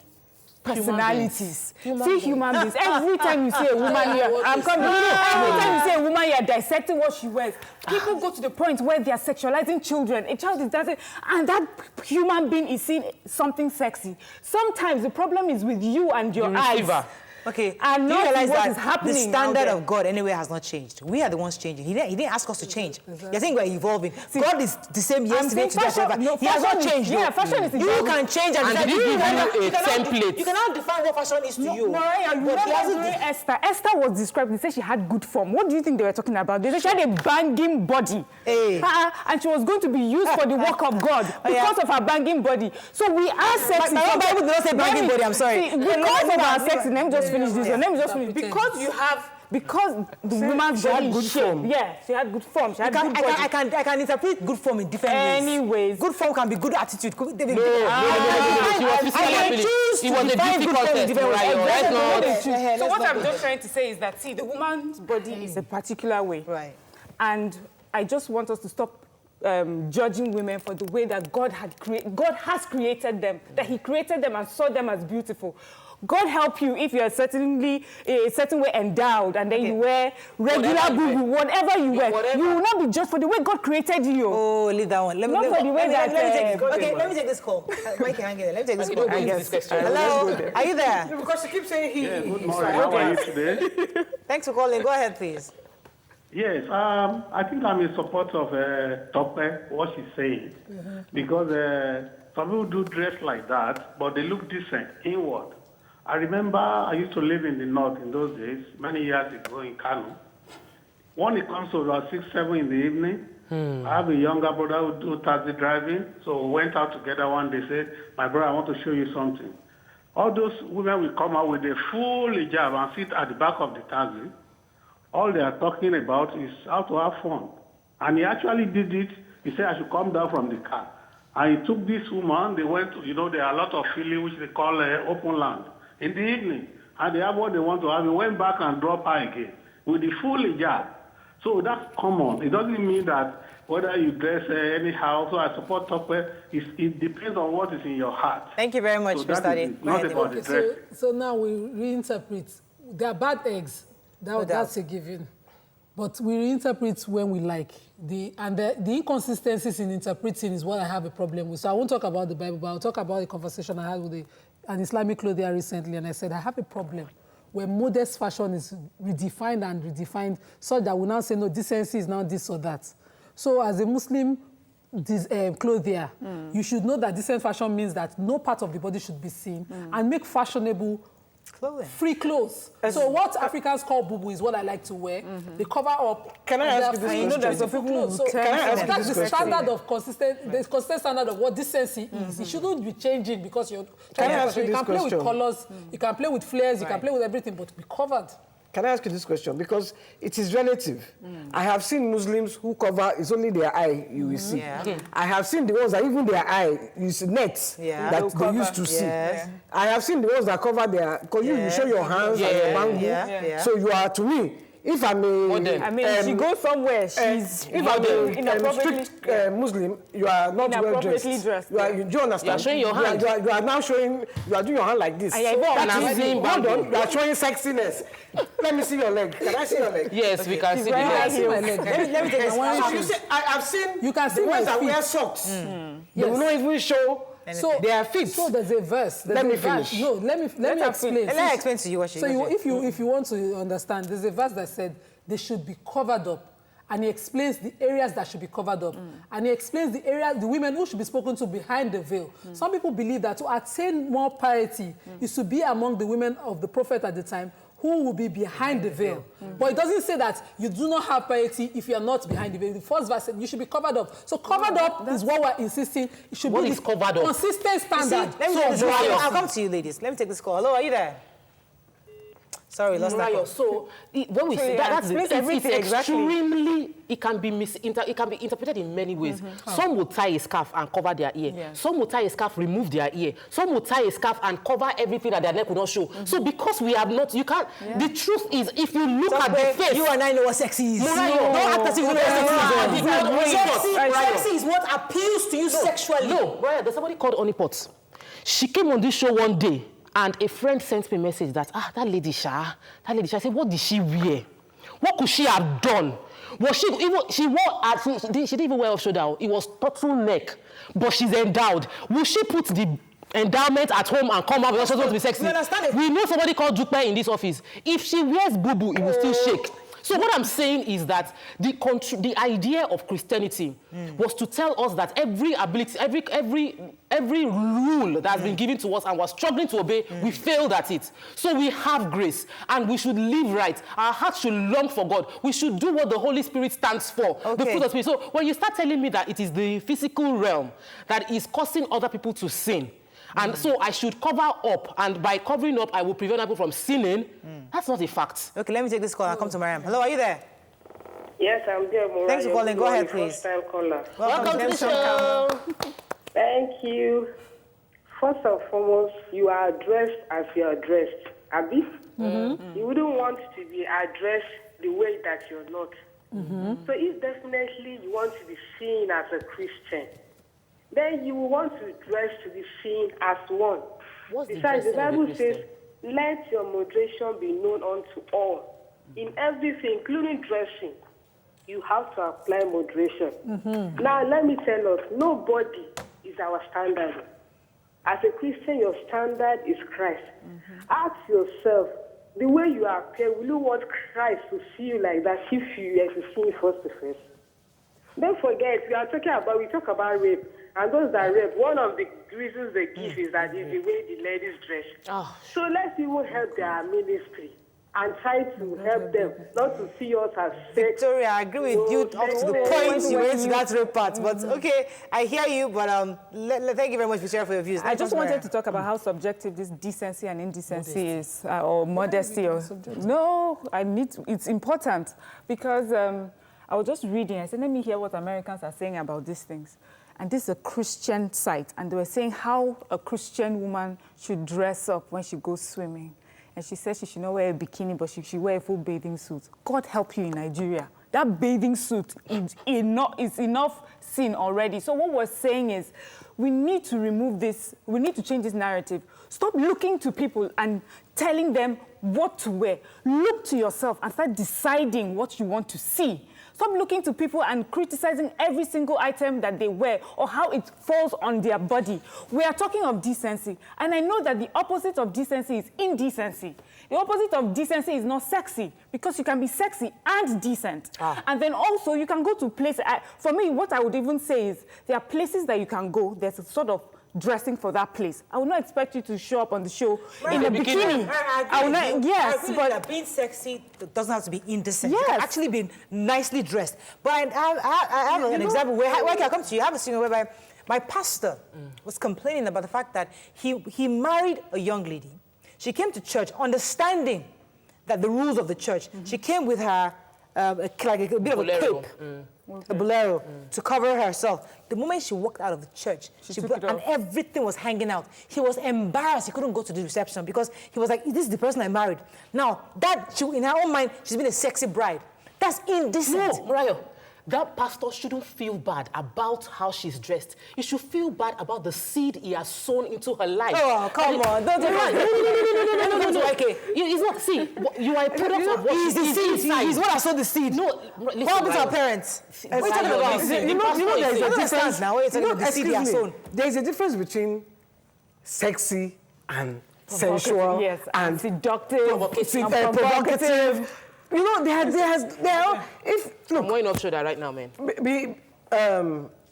personalities. See human beings. Every time you see a woman here, I'm coming. Every time you see a woman here dissecting what she wears, people go to the point where they are sexualizing children. A child is dancing, and that human being is seeing something sexy. Sometimes the problem is with you and your eyes. Okay, and do you realize what is that happening the standard of God anyway has not changed? We are the ones changing. He didn't ask us to change. Exactly. You think we're evolving. See, God is the same yesterday, today, forever. He has not changed. Yeah, fashion is you can change and did he give you a template? You cannot define what fashion is to you. No, you remember Esther. Esther was described, they said she had good form. What do you think they were talking about? They said she had a banging body. Hey. And she was going to be used for the work of God because of her banging body. So we are sexy. My Bible does not say banging body, I'm sorry. See, because of our sexy, let me just finish this one. Let me just finish. Because the woman's body had good form. Yeah, she had good form. She had good body. I can interpret good form in different ways. Anyways. Good form can be good attitude. No. She was physically ability. It was a beauty contest, right? So what I'm just trying to say is that, see, the woman's body is a particular way. Right. And I just want us to stop judging women for the way that God has created them, that he created them and saw them as beautiful. God help you if you are certainly a certain way endowed and then you wear regular boo-boo, whatever you wear. You will not be judged for the way God created you. Oh, leave that one. Let me take this call. Mike, hang in there. Let me take this call. Hello, are you there? Because she keeps saying he. Yeah, good morning. How are you today? Thanks for calling. Go ahead, please. Yes, I think I'm in support of Tope, what she's saying. Because some people do dress like that, but they look decent inward. I remember I used to live in the north in those days, many years ago in Kano. When it comes to about 6, 7 in the evening, I have a younger brother who do taxi driving. So we went out together one day, said, my brother, I want to show you something. All those women will come out with a full hijab and sit at the back of the taxi. All they are talking about is how to have fun. And he actually did it. He said I should come down from the car. And he took this woman, they went to, there are a lot of field which they call open land in the evening. And they have what they want to have. He went back and dropped her again with the full hijab. So that's common. It doesn't mean that whether you dress anyhow. So I support Tope. It depends on what is in your heart. Thank you very much, Mr. Adi. Not about the dress. So now we reinterpret. They are bad eggs. That's a given. But we reinterpret when we like. The inconsistencies in interpreting is what I have a problem with. So I won't talk about the Bible, but I'll talk about a conversation I had with an Islamic clothier recently, and I said, I have a problem where modest fashion is redefined such that we now say, no, decency is now this or that. So as a Muslim clothier, you should know that decent fashion means that no part of the body should be seen, and make fashionable free clothes. So what Africans call boo-boo is what I like to wear. They cover up. Can I ask you this question? You know, there's some people so can I ask you this the standard of the consistent standard of what decency is. It shouldn't be changing because you're trying to. You can play with colors, you can play with flares, you can play with everything, but be covered. Can I ask you this question? Because it is relative. I have seen Muslims who cover, it's only their eye you will see. Yeah. I have seen the ones that even their eye, you see nets that they used to see. I have seen the ones that cover their, because you show your hands and your bamboo. So you are, to me, if I'm a... she goes somewhere, she's... if I'm a strict Muslim, you are not well dressed. Do you understand? You are showing your hand. You are now showing, you are doing your hand like this. Hold on, you are showing sexiness. Let me see your leg. Can I see your leg? Yes, we can see the leg. Let me take this. You see, I've seen you can see the ones my that feet. wear socks. They will not even show their feet. So there's a verse. Let me finish. No, let me explain. Let me explain to you what she said. So if you want to understand, there's a verse that said they should be covered up. And he explains the areas that should be covered up. And he explains the women who should be spoken to behind the veil. Some people believe that to attain more piety is to be among the women of the prophet at the time who will be behind the veil. But it doesn't say that you do not have piety if you are not behind the veil. The first verse said you should be covered up. So covered up is what we're insisting. It should be the covered up? Consistent standard. I'll come to you, ladies. Let me take this call. Hello, are you there? Sorry, lost that call. So when we say that's everything extremely, it can be interpreted in many ways. Some will tie a scarf and cover their ear. Some will tie a scarf, remove their ear. Some will tie a scarf and cover everything that their neck will not show. So because we have not, you can't. The truth is, if you look at the face, you and I know what sexy is. Don't act as if you know what sexy is. Sexy is what appeals to you sexually. No, right? There's somebody called Honeypot. She came on this show one day. And a friend sent me a message that, that lady, I said, what did she wear? What could she have done? Was she even, she didn't even wear off shoulder. It was turtleneck, but she's endowed. Will she put the endowment at home and come out because she doesn't want to be sexy? You understand it? We know somebody called Dupe in this office. If she wears boo-boo, it will still shake. So what I'm saying is that the idea of Christianity was to tell us that every ability, every rule that has been given to us and we're struggling to obey, we failed at it. So we have grace and we should live right. Our hearts should long for God. We should do what the Holy Spirit stands for, the fruit of Spirit. So when you start telling me that it is the physical realm that is causing other people to sin, and so I should cover up, and by covering up, I will prevent people from sinning. That's not a fact. Okay, let me take this call. I'll come to Mariam. Hello, are you there? Yes, I'm there, Moran. Thanks for calling. Go ahead, please. First-time caller. Welcome to the show. Thank you. First and foremost, you are addressed as you are dressed. Abi? You wouldn't want to be addressed the way that you're not. So if definitely you want to be seen as a Christian, then you will want to dress to be seen as one. Besides, the Bible says, let your moderation be known unto all. In everything, including dressing, you have to apply moderation. Now, let me tell us, nobody is our standard. As a Christian, your standard is Christ. Ask yourself, the way you appear, will you want Christ to see you like that if you are to see him face to face? Don't forget, we talk about rape. And those that rape, one of the reasons they give is that is the way the ladies dress. So let's even help their ministry and try to help them, not to see us as sex. Victoria, I agree with you up to the point you went to that rape part. But okay, I hear you, but thank you very much for sharing for your views. I just wanted to talk about how subjective this decency and indecency is, or modesty. No, it's important because I was just reading. I said, let me hear what Americans are saying about these things. And this is a Christian site, and they were saying how a Christian woman should dress up when she goes swimming. And she said she should not wear a bikini, but she should wear a full bathing suit. God help you in Nigeria. That bathing suit is enough sin already. So what we're saying is we need to remove this. We need to change this narrative. Stop looking to people and telling them what to wear. Look to yourself and start deciding what you want to see. Stop looking to people and criticizing every single item that they wear or how it falls on their body. We are talking of decency. And I know that the opposite of decency is indecency. The opposite of decency is not sexy, because you can be sexy and decent. And then also you can go to places. For me, what I would even say is there are places that you can go. There's a sort of dressing for that place. I would not expect you to show up on the show in a bikini. I would not, yes, but being sexy doesn't have to be indecent. Yes. You can actually be nicely dressed. But I have an example where I come to you. I have a scenario whereby my pastor was complaining about the fact that he married a young lady. She came to church understanding that the rules of the church. She came with her like a bit of a cape. A bolero to cover herself. The moment she walked out of the church, and everything was hanging out. He was embarrassed. He couldn't go to the reception because he was like, this is the person I married. Now, in her own mind, she's been a sexy bride. That's indecent. No, Mariah, that pastor shouldn't feel bad about how she's dressed. You should feel bad about the seed he has sown into her life. Oh, come on. Don't take it. No. Okay. It's not, see, you are a product of what he's the seed. He's what I sowed the seed. No, listen, what happened to our parents? What are you talking about? You know there's a difference now. What are you talking about? The seed he has sown. There's a difference between sexy and sensual and seductive, provocative. You know, I'm going off shoulder right now, man.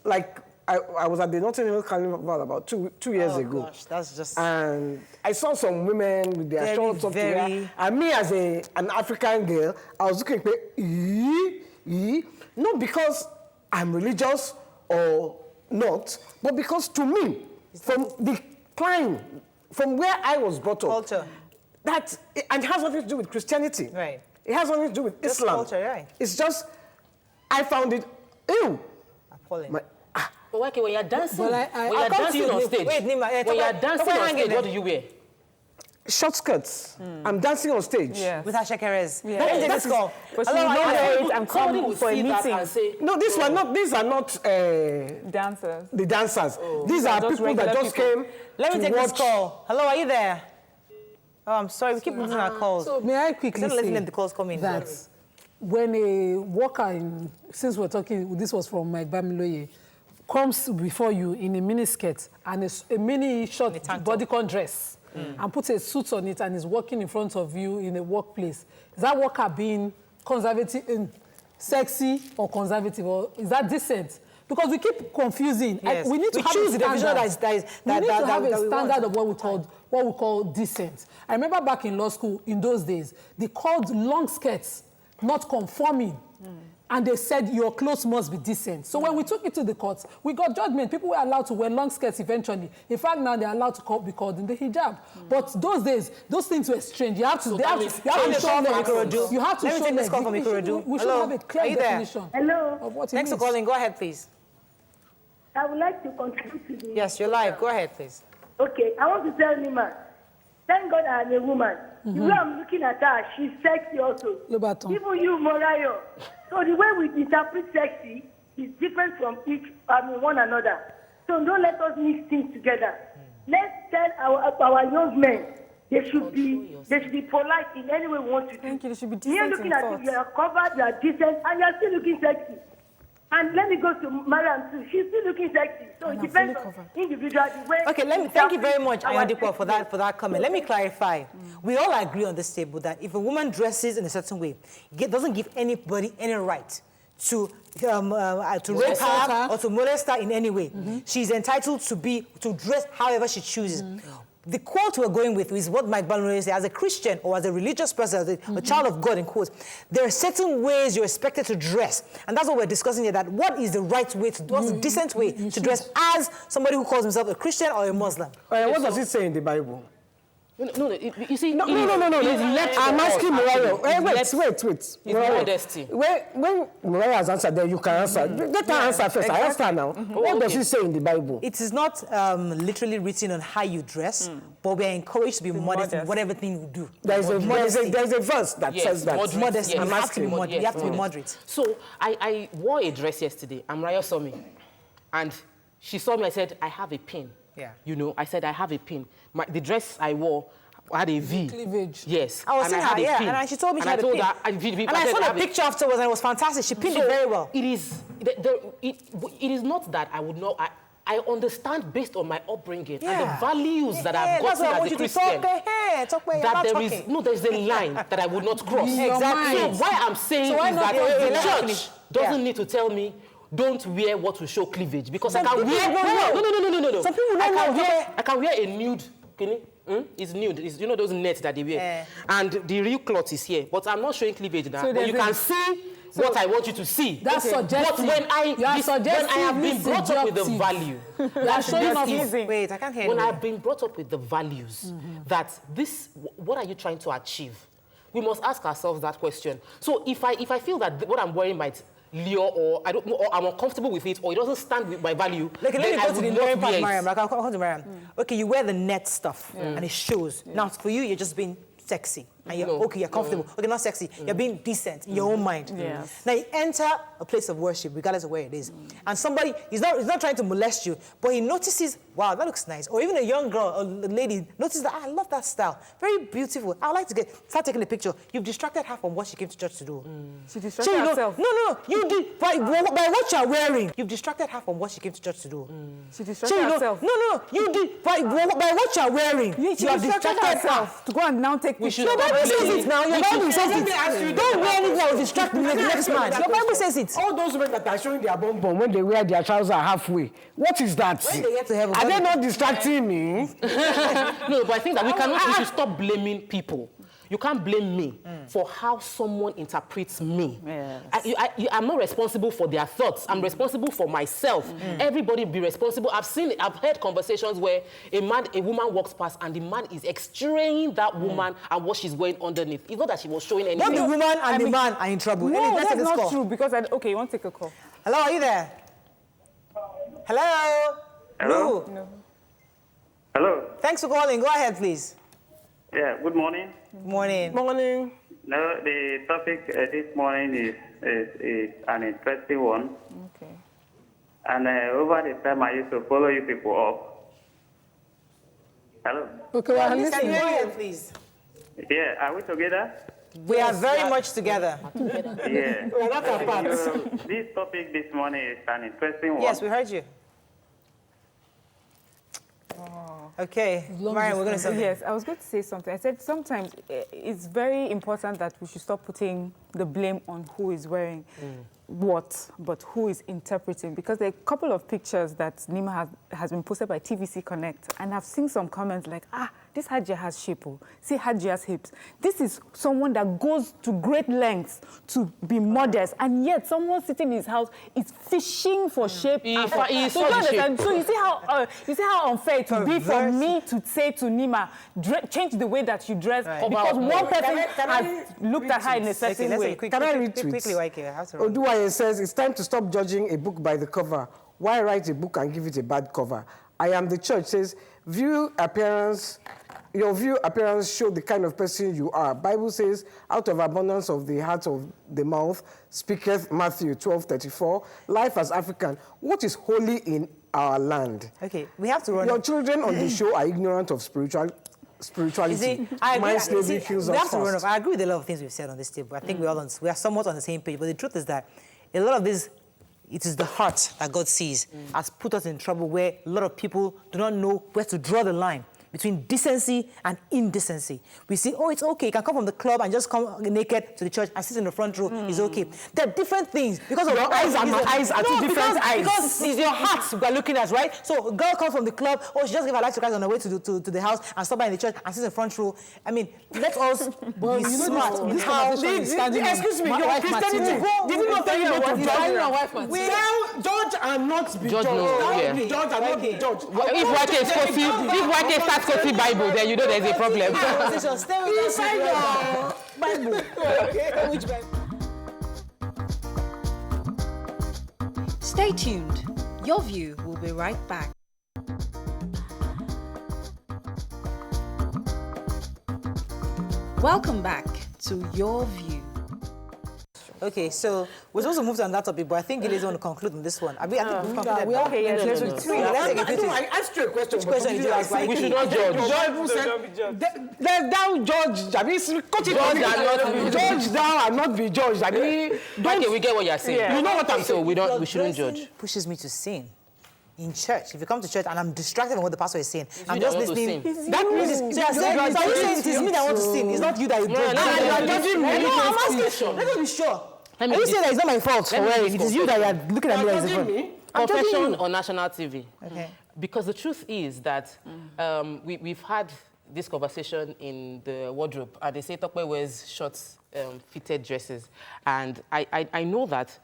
Like I was at the Notting Hill Carnival about two years ago. Gosh, that's just... And I saw some women with their shorts up there. And me as an African girl, I was looking at not because I'm religious or not, but because to me, from the climb, from where I was brought up, culture. And it has nothing to do with Christianity. Right. It has nothing to do with Islam. Culture, right. It's just, I found it, ew. Appalling. But okay, when you're dancing, on stage, when you're dancing on stage, what do you wear? Short skirts. I'm dancing on stage. Yeah. With Asha Kerez. Yeah. Let me take this call. I'm coming for a meeting. No, these are not dancers. The dancers. These are people that just came. Let me take this call. Hello, are you there? Oh, I'm sorry. We keep losing our calls. So may I quickly Instead of letting say the calls come in. that when a worker, since we're talking, this was from Mike Bamiloye, comes before you in a mini skirt and a mini short bodycon dress and puts a suit on it and is walking in front of you in a workplace, is that worker being conservative, sexy or conservative, or is that decent? Because we keep confusing. Yes. We need to have choose a the definition standard. We need to have a standard of what we call decent. I remember back in law school, in those days, they called long skirts not conforming. And they said your clothes must be decent. So when we took it to the courts, we got judgment. People were allowed to wear long skirts eventually. In fact, now they're allowed to be called in the hijab. But those days, those things were strange. You have to, show legs. You have to show legs. We should have a clear definition. Hello. Of what it Thanks for means. calling. Go ahead, please. I would like to contribute to the... Yes, you're live. Go ahead, please. Okay, I want to tell Nima, thank God I'm a woman. The way I'm looking at her, she's sexy also. Lobaton. Even you, Morayo. So the way we interpret sexy is different from one another. So don't let us mix things together. Let's tell our young men they should be polite in any way we want to do. Thank you. They should be decent. You're looking at you, you are covered, you are decent, and you're still looking sexy. And let me go to Mariam too. She's still looking sexy. So it depends on individual the way. Okay, thank you very much, Ayadipo, for that comment. Let me clarify. We all agree on this table that if a woman dresses in a certain way, it doesn't give anybody any right to rape her or to molest her in any way. She's entitled to dress however she chooses. The quote we're going with is what Mike Bamiloye said, as a Christian or as a religious person, as a child of God, in quotes, there are certain ways you're expected to dress. And that's what we're discussing here, that what is the right way to do, what's the decent way to dress as somebody who calls himself a Christian or a Muslim. What does it say in the Bible? No, you see... No. I'm asking Mariah. Wait. Modesty. When Mariah has answered, then you can answer. Let her answer first. Exactly. I asked her now. What does it say in the Bible? It is not literally written on how you dress, but we are encouraged to be modest in whatever thing we do. There's a verse that says that. Modesty. Yes. You have to be moderate. You have to be moderate. So I wore a dress yesterday, and Mariah saw me. And she saw me, I said, I have a pin. Yeah. You know, I said, I have a pin. The dress I wore had a V. Cleavage. Yes. I was seeing her, yeah, and she told me she had a pin. And I saw the picture afterwards, and it was fantastic. She pinned it very well. It is not that I would not... I understand based on my upbringing and the values that I've gotten as a Christian. There's a line that I would not cross. Exactly. So why I'm saying is that the church doesn't need to tell me don't wear what will show cleavage, because I can wear... No. Some people I can wear a nude... It's nude. It's, you know those nets that they wear. And the real cloth is here. But I'm not showing cleavage now. So but you can see what I want you to see. That's suggestive. But when I have been brought up with the value... Wait, I can't hear you. When I've been brought up with the values that this... What are you trying to achieve? We must ask ourselves that question. So if I feel that what I'm wearing might... lure, or I don't know, or I'm uncomfortable with it, or it doesn't stand with my value. Let me go to the luring part, Mariam. I'll come to Mariam. Okay, you wear the net stuff, and it shows. Now, for you, you're just being sexy. And you're comfortable. Okay, not sexy. You're being decent in your own mind. Yes. Now, you enter a place of worship, regardless of where it is. And somebody, he's not trying to molest you, but he notices, wow, that looks nice. Or even a young girl or a lady notices that, I love that style. Very beautiful. I would like to start taking a picture. You've distracted her from what she came to church to do. She distracted herself. No. You did, by what you're wearing. You've distracted her from what she came to church to do. She distracted herself. No. You did, by what you're wearing. She distracted herself to go and now take pictures. Your Bible says it now. Your Bible says it. Don't wear anything that will distract the next man. Your Bible says it. All those women that are showing their bum when they wear their trousers halfway, what is that? When they get to heaven, are they not distracting me? No, but I think that we should stop blaming people. You can't blame me for how someone interprets me. Yes. I'm not responsible for their thoughts. I'm responsible for myself. Everybody be responsible. I've heard conversations where a woman walks past and the man is extraying that woman and what she's wearing underneath. It's not that she was showing anything. Not the woman and the man are in trouble. No, that's not true, because okay, you want to take a call. Hello, are you there? Hello? Hello? No. Hello? Thanks for calling. Go ahead, please. Yeah, good morning. Morning. No, the topic this morning is an interesting one. Okay. And over the time I used to follow you people up. Hello? Okay, well, Can you listen. go ahead, please? Yeah, are we together? We are very much together. Yeah. We're not apart. This topic this morning is an interesting one. Yes, we heard you. Okay, Mariam, we're going to say something. Yes, I was going to say something. I said sometimes it's very important that we should stop putting the blame on who is wearing what, but who is interpreting. Because there are a couple of pictures that Nima has been posted by TVC Connect, and I've seen some comments like, this Hajia has shape, see Hajia's hips. This is someone that goes to great lengths to be modest, and yet someone sitting in his house is fishing for shape. So you see how unfair it would be for me to say to Nima, change the way that you dress, because one person has looked at her in a certain way. Can I read tweets? Quickly, YK. Oduwaye says, it's time to stop judging a book by the cover. Why write a book and give it a bad cover? I Am the Church says, your view appearance show the kind of person you are. Bible says, out of abundance of the heart of the mouth speaketh Matthew 12:34. Life as African, what is holy in our land? Okay, we have to run. Your children on the show are ignorant of spirituality. See, I agree. Slavery kills us we have to run fast. off. I agree with a lot of things we've said on this table. I think we are somewhat on the same page. But the truth is that a lot of this, it is the heart that God sees, has put us in trouble where a lot of people do not know where to draw the line between decency and indecency. We see, it's okay, you can come from the club and just come naked to the church and sit in the front row, it's okay. There are different things. Because of your eyes and my eyes are two different eyes. Because it's your heart we're looking at, right? So a girl comes from the club, she just gave her life to Christ on the way to the house and stop by in the church and sit in the front row. I mean, let us be smart. Excuse me, your Christianity, did you not tell you not to judge? Judge and not be judged. Judge and not be judged. If YK starts quoting Bible, then you know there's a problem. Stay with inside your Bible. Okay. Which Bible? Stay tuned. Your View will be right back. Welcome back to Your View. Okay, so we're supposed to move to another topic, but I think Gilead is going to conclude on this one. I think we've concluded. Okay, yes, let's do it. I asked you a question. Which question did you ask? We should not judge. Thou judge. I mean, judge thou and not be judged. I mean, okay, we get what you're saying. You know what I'm saying. We shouldn't judge. Pushes me to sin. In church, if you come to church and I'm distracted from what the pastor is saying, I'm just listening. That means it is me that want to sin. It's not you that you broke. You are judging me. No, I'm asking. Let me be sure. Are you saying that it's not my fault for wearing? It is you that you are looking at me as a fault. Confession on national TV. Okay. Because the truth is that we've had this conversation in the wardrobe, and they say Tokwe wears short fitted dresses, and I know that.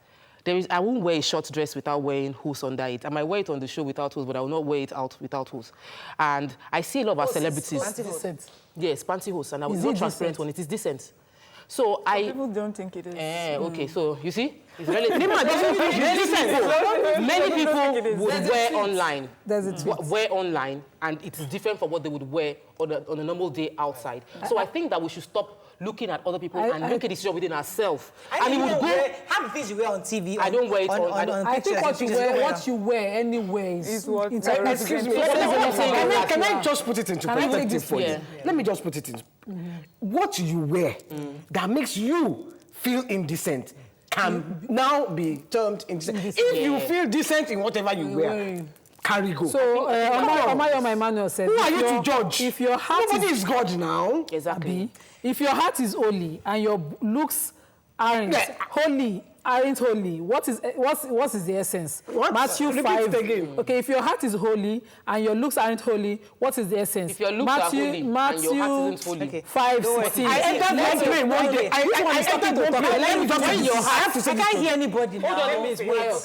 I won't wear a short dress without wearing hoops under it. I might wear it on the show without hoops, but I will not wear it out without hoops. And I see a lot of our celebrities. Yes, panty hoops, and I was not transparent when it is decent. So people don't think it is. Okay, so you see, it's many people would wear online. Wear online, and it's different from what they would wear on a normal day outside. So I think that we should stop looking at other people and make a decision within ourselves. And it would go. How the things you wear on TV? I don't wear it on. I think what you wear anyway is what. Excuse me. Can I just put it into perspective for you? Let me just put it in. What you wear that makes you feel indecent can now be termed indecent. If you feel decent in whatever you wear, carry go. So, Omayoma Emmanuel said, who are you to judge? If your heart Nobody is God now. Exactly. If your heart is holy and your looks aren't holy, what is the essence? What? Matthew 5. Okay, if your heart is holy and your looks aren't holy, what is the essence? If your looks are holy and your heart isn't holy. 5:16. I entered one day. I can't hear anybody now. Hold on, Miss.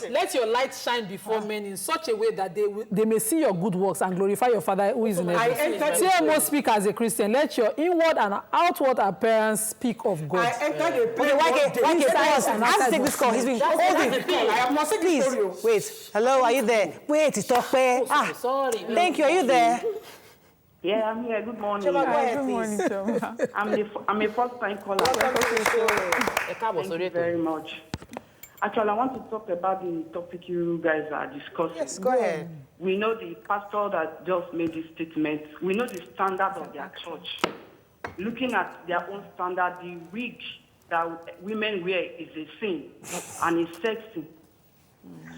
Let your light shine before men in such a way that they may see your good works and glorify your Father who is in heaven. TMO speak as a Christian. Let your inward and outward appearance speak of God. I entered a place. I have to take this call. He's been holding. I am not Please, wait. Hello, are you there? Wait, it's Tokwe. Sorry. Thank you. Are you there? Yeah, I'm here. Good morning. Choma, go ahead, Good morning, Choma. I'm a first-time caller. Thank you very much. Actually, I want to talk about the topic you guys are discussing. Yes, go ahead. We know the pastor that just made this statement. We know the standard of their church. looking at their own standard, the wig that women wear is a sin and is sexy.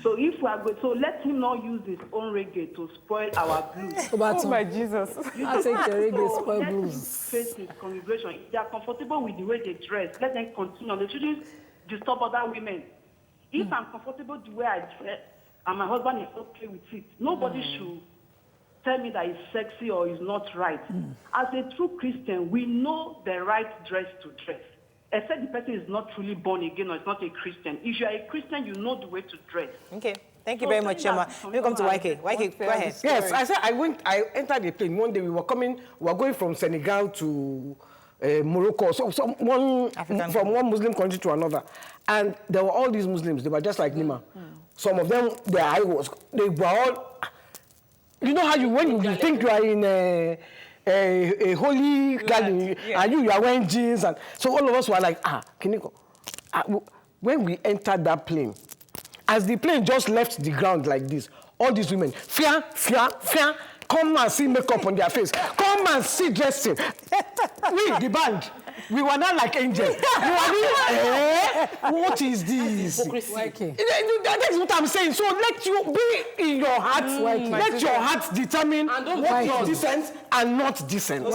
So if we are going, so let him not use his own reggae to spoil our blues. Oh my Jesus! I think the reggae spoil let blues. him face his congregation. If they are comfortable with the way they dress, let them continue. They shouldn't disturb other women. If I'm comfortable the way I dress, and my husband is okay with it, nobody should tell me that it's sexy or it's not right. As a true Christian, we know the right dress to dress. Except the person is not truly born again or is not a Christian. If you are a Christian, you know the way to dress. Okay. Thank you very much, Emma. Let me come to YK. YK, go ahead. Yes, I said I entered the plane. One day we were going from Senegal to Morocco, so from one Muslim country to another. And there were all these Muslims. They were just like Nima. Some of them, they were all, you know how when you think you are in a holy garden, and you are wearing jeans, and so all of us were like, Kiniko. When we entered that plane, as the plane just left the ground like this, all these women, fear, come and see makeup on their face, come and see dressing. We, the band, we were not like angels. We were what is this? That is what I'm saying. So let you be in your heart. Let your heart determine what is decent and not decent.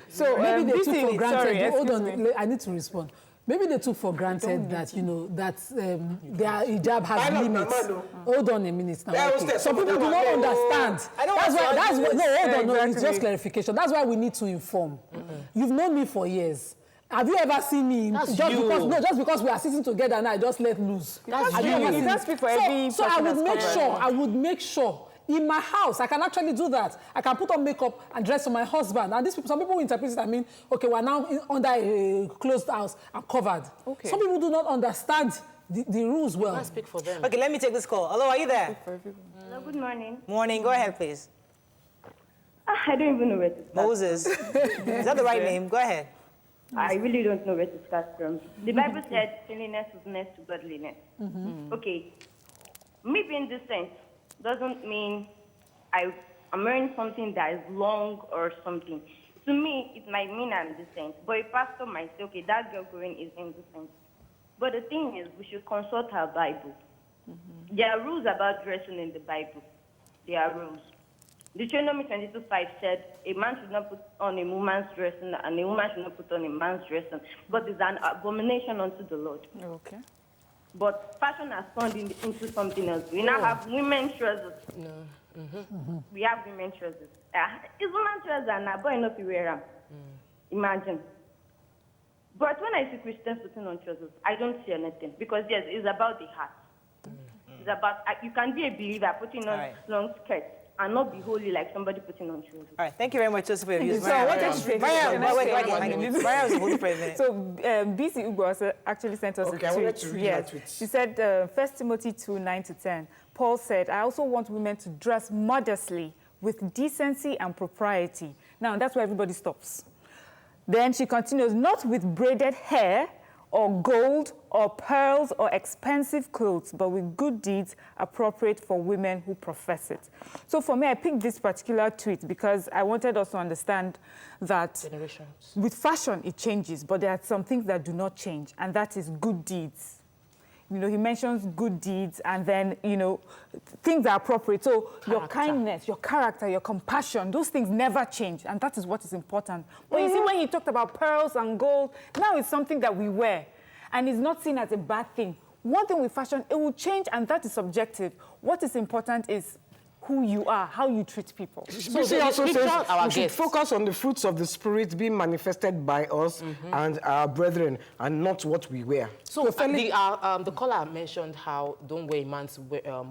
So maybe they took for granted. Hold on, I need to respond. Maybe they took for granted that, that their hijab has limits. Hold on a minute now. Some people do not understand. It's just clarification. That's why we need to inform. You've known me for years. Have you ever seen me just because we are sitting together and I just let loose? That's you. You don't speak for every So I would make sure in my house, I can actually do that. I can put on makeup and dress for my husband. And some people interpret it, okay, we're now under a closed house and covered. Okay. Some people do not understand the rules well. I can't speak for them. Okay, let me take this call. Hello, are you there? Hello, good morning. Morning, go ahead, please. I don't even know where to start. Moses. Is that the right name? Go ahead. I really don't know where to start from. The Bible said cleanliness is next to godliness. Okay, me being decent doesn't mean I'm wearing something that is long or something. To me, it might mean I'm decent, but a pastor might say, okay, that girl going is indecent. But the thing is, we should consult our Bible. There are rules about dressing in the Bible. There are rules. Deuteronomy 22:5 said, a man should not put on a woman's dressing, and a woman should not put on a man's dressing, but it's an abomination unto the Lord. Okay. But fashion has turned into something else. We now have women's trousers. We have women's trousers. It's women's trousers, and a boy not to wear them. Imagine. But when I see Christians putting on trousers, I don't see anything. Because, yes, it's about the heart. It's about, you can be a believer putting on long skirts and not be holy like somebody putting on trousers. All right, thank you very much, Joseph, for your views. So what did you say? Mariam was holding for a minute. So BC Ugo actually sent us a tweet. I wanted to read that tweet. She said, 1 Timothy 2:9-10. Paul said, I also want women to dress modestly with decency and propriety. Now, that's where everybody stops. Then she continues, not with braided hair or gold or pearls or expensive clothes, but with good deeds appropriate for women who profess it. So for me, I picked this particular tweet because I wanted us to understand that with fashion, it changes, but there are some things that do not change, and that is good deeds. He mentions good deeds and then, things that are appropriate. So your kindness, your character, your compassion, those things never change. And that is what is important. But you see, when he talked about pearls and gold, now it's something that we wear. And it's not seen as a bad thing. One thing with fashion, it will change, and that is subjective. What is important is who you are, how you treat people. So she also says we should focus on the fruits of the Spirit being manifested by us and our brethren, and not what we wear. So the caller mentioned how don't wear a man's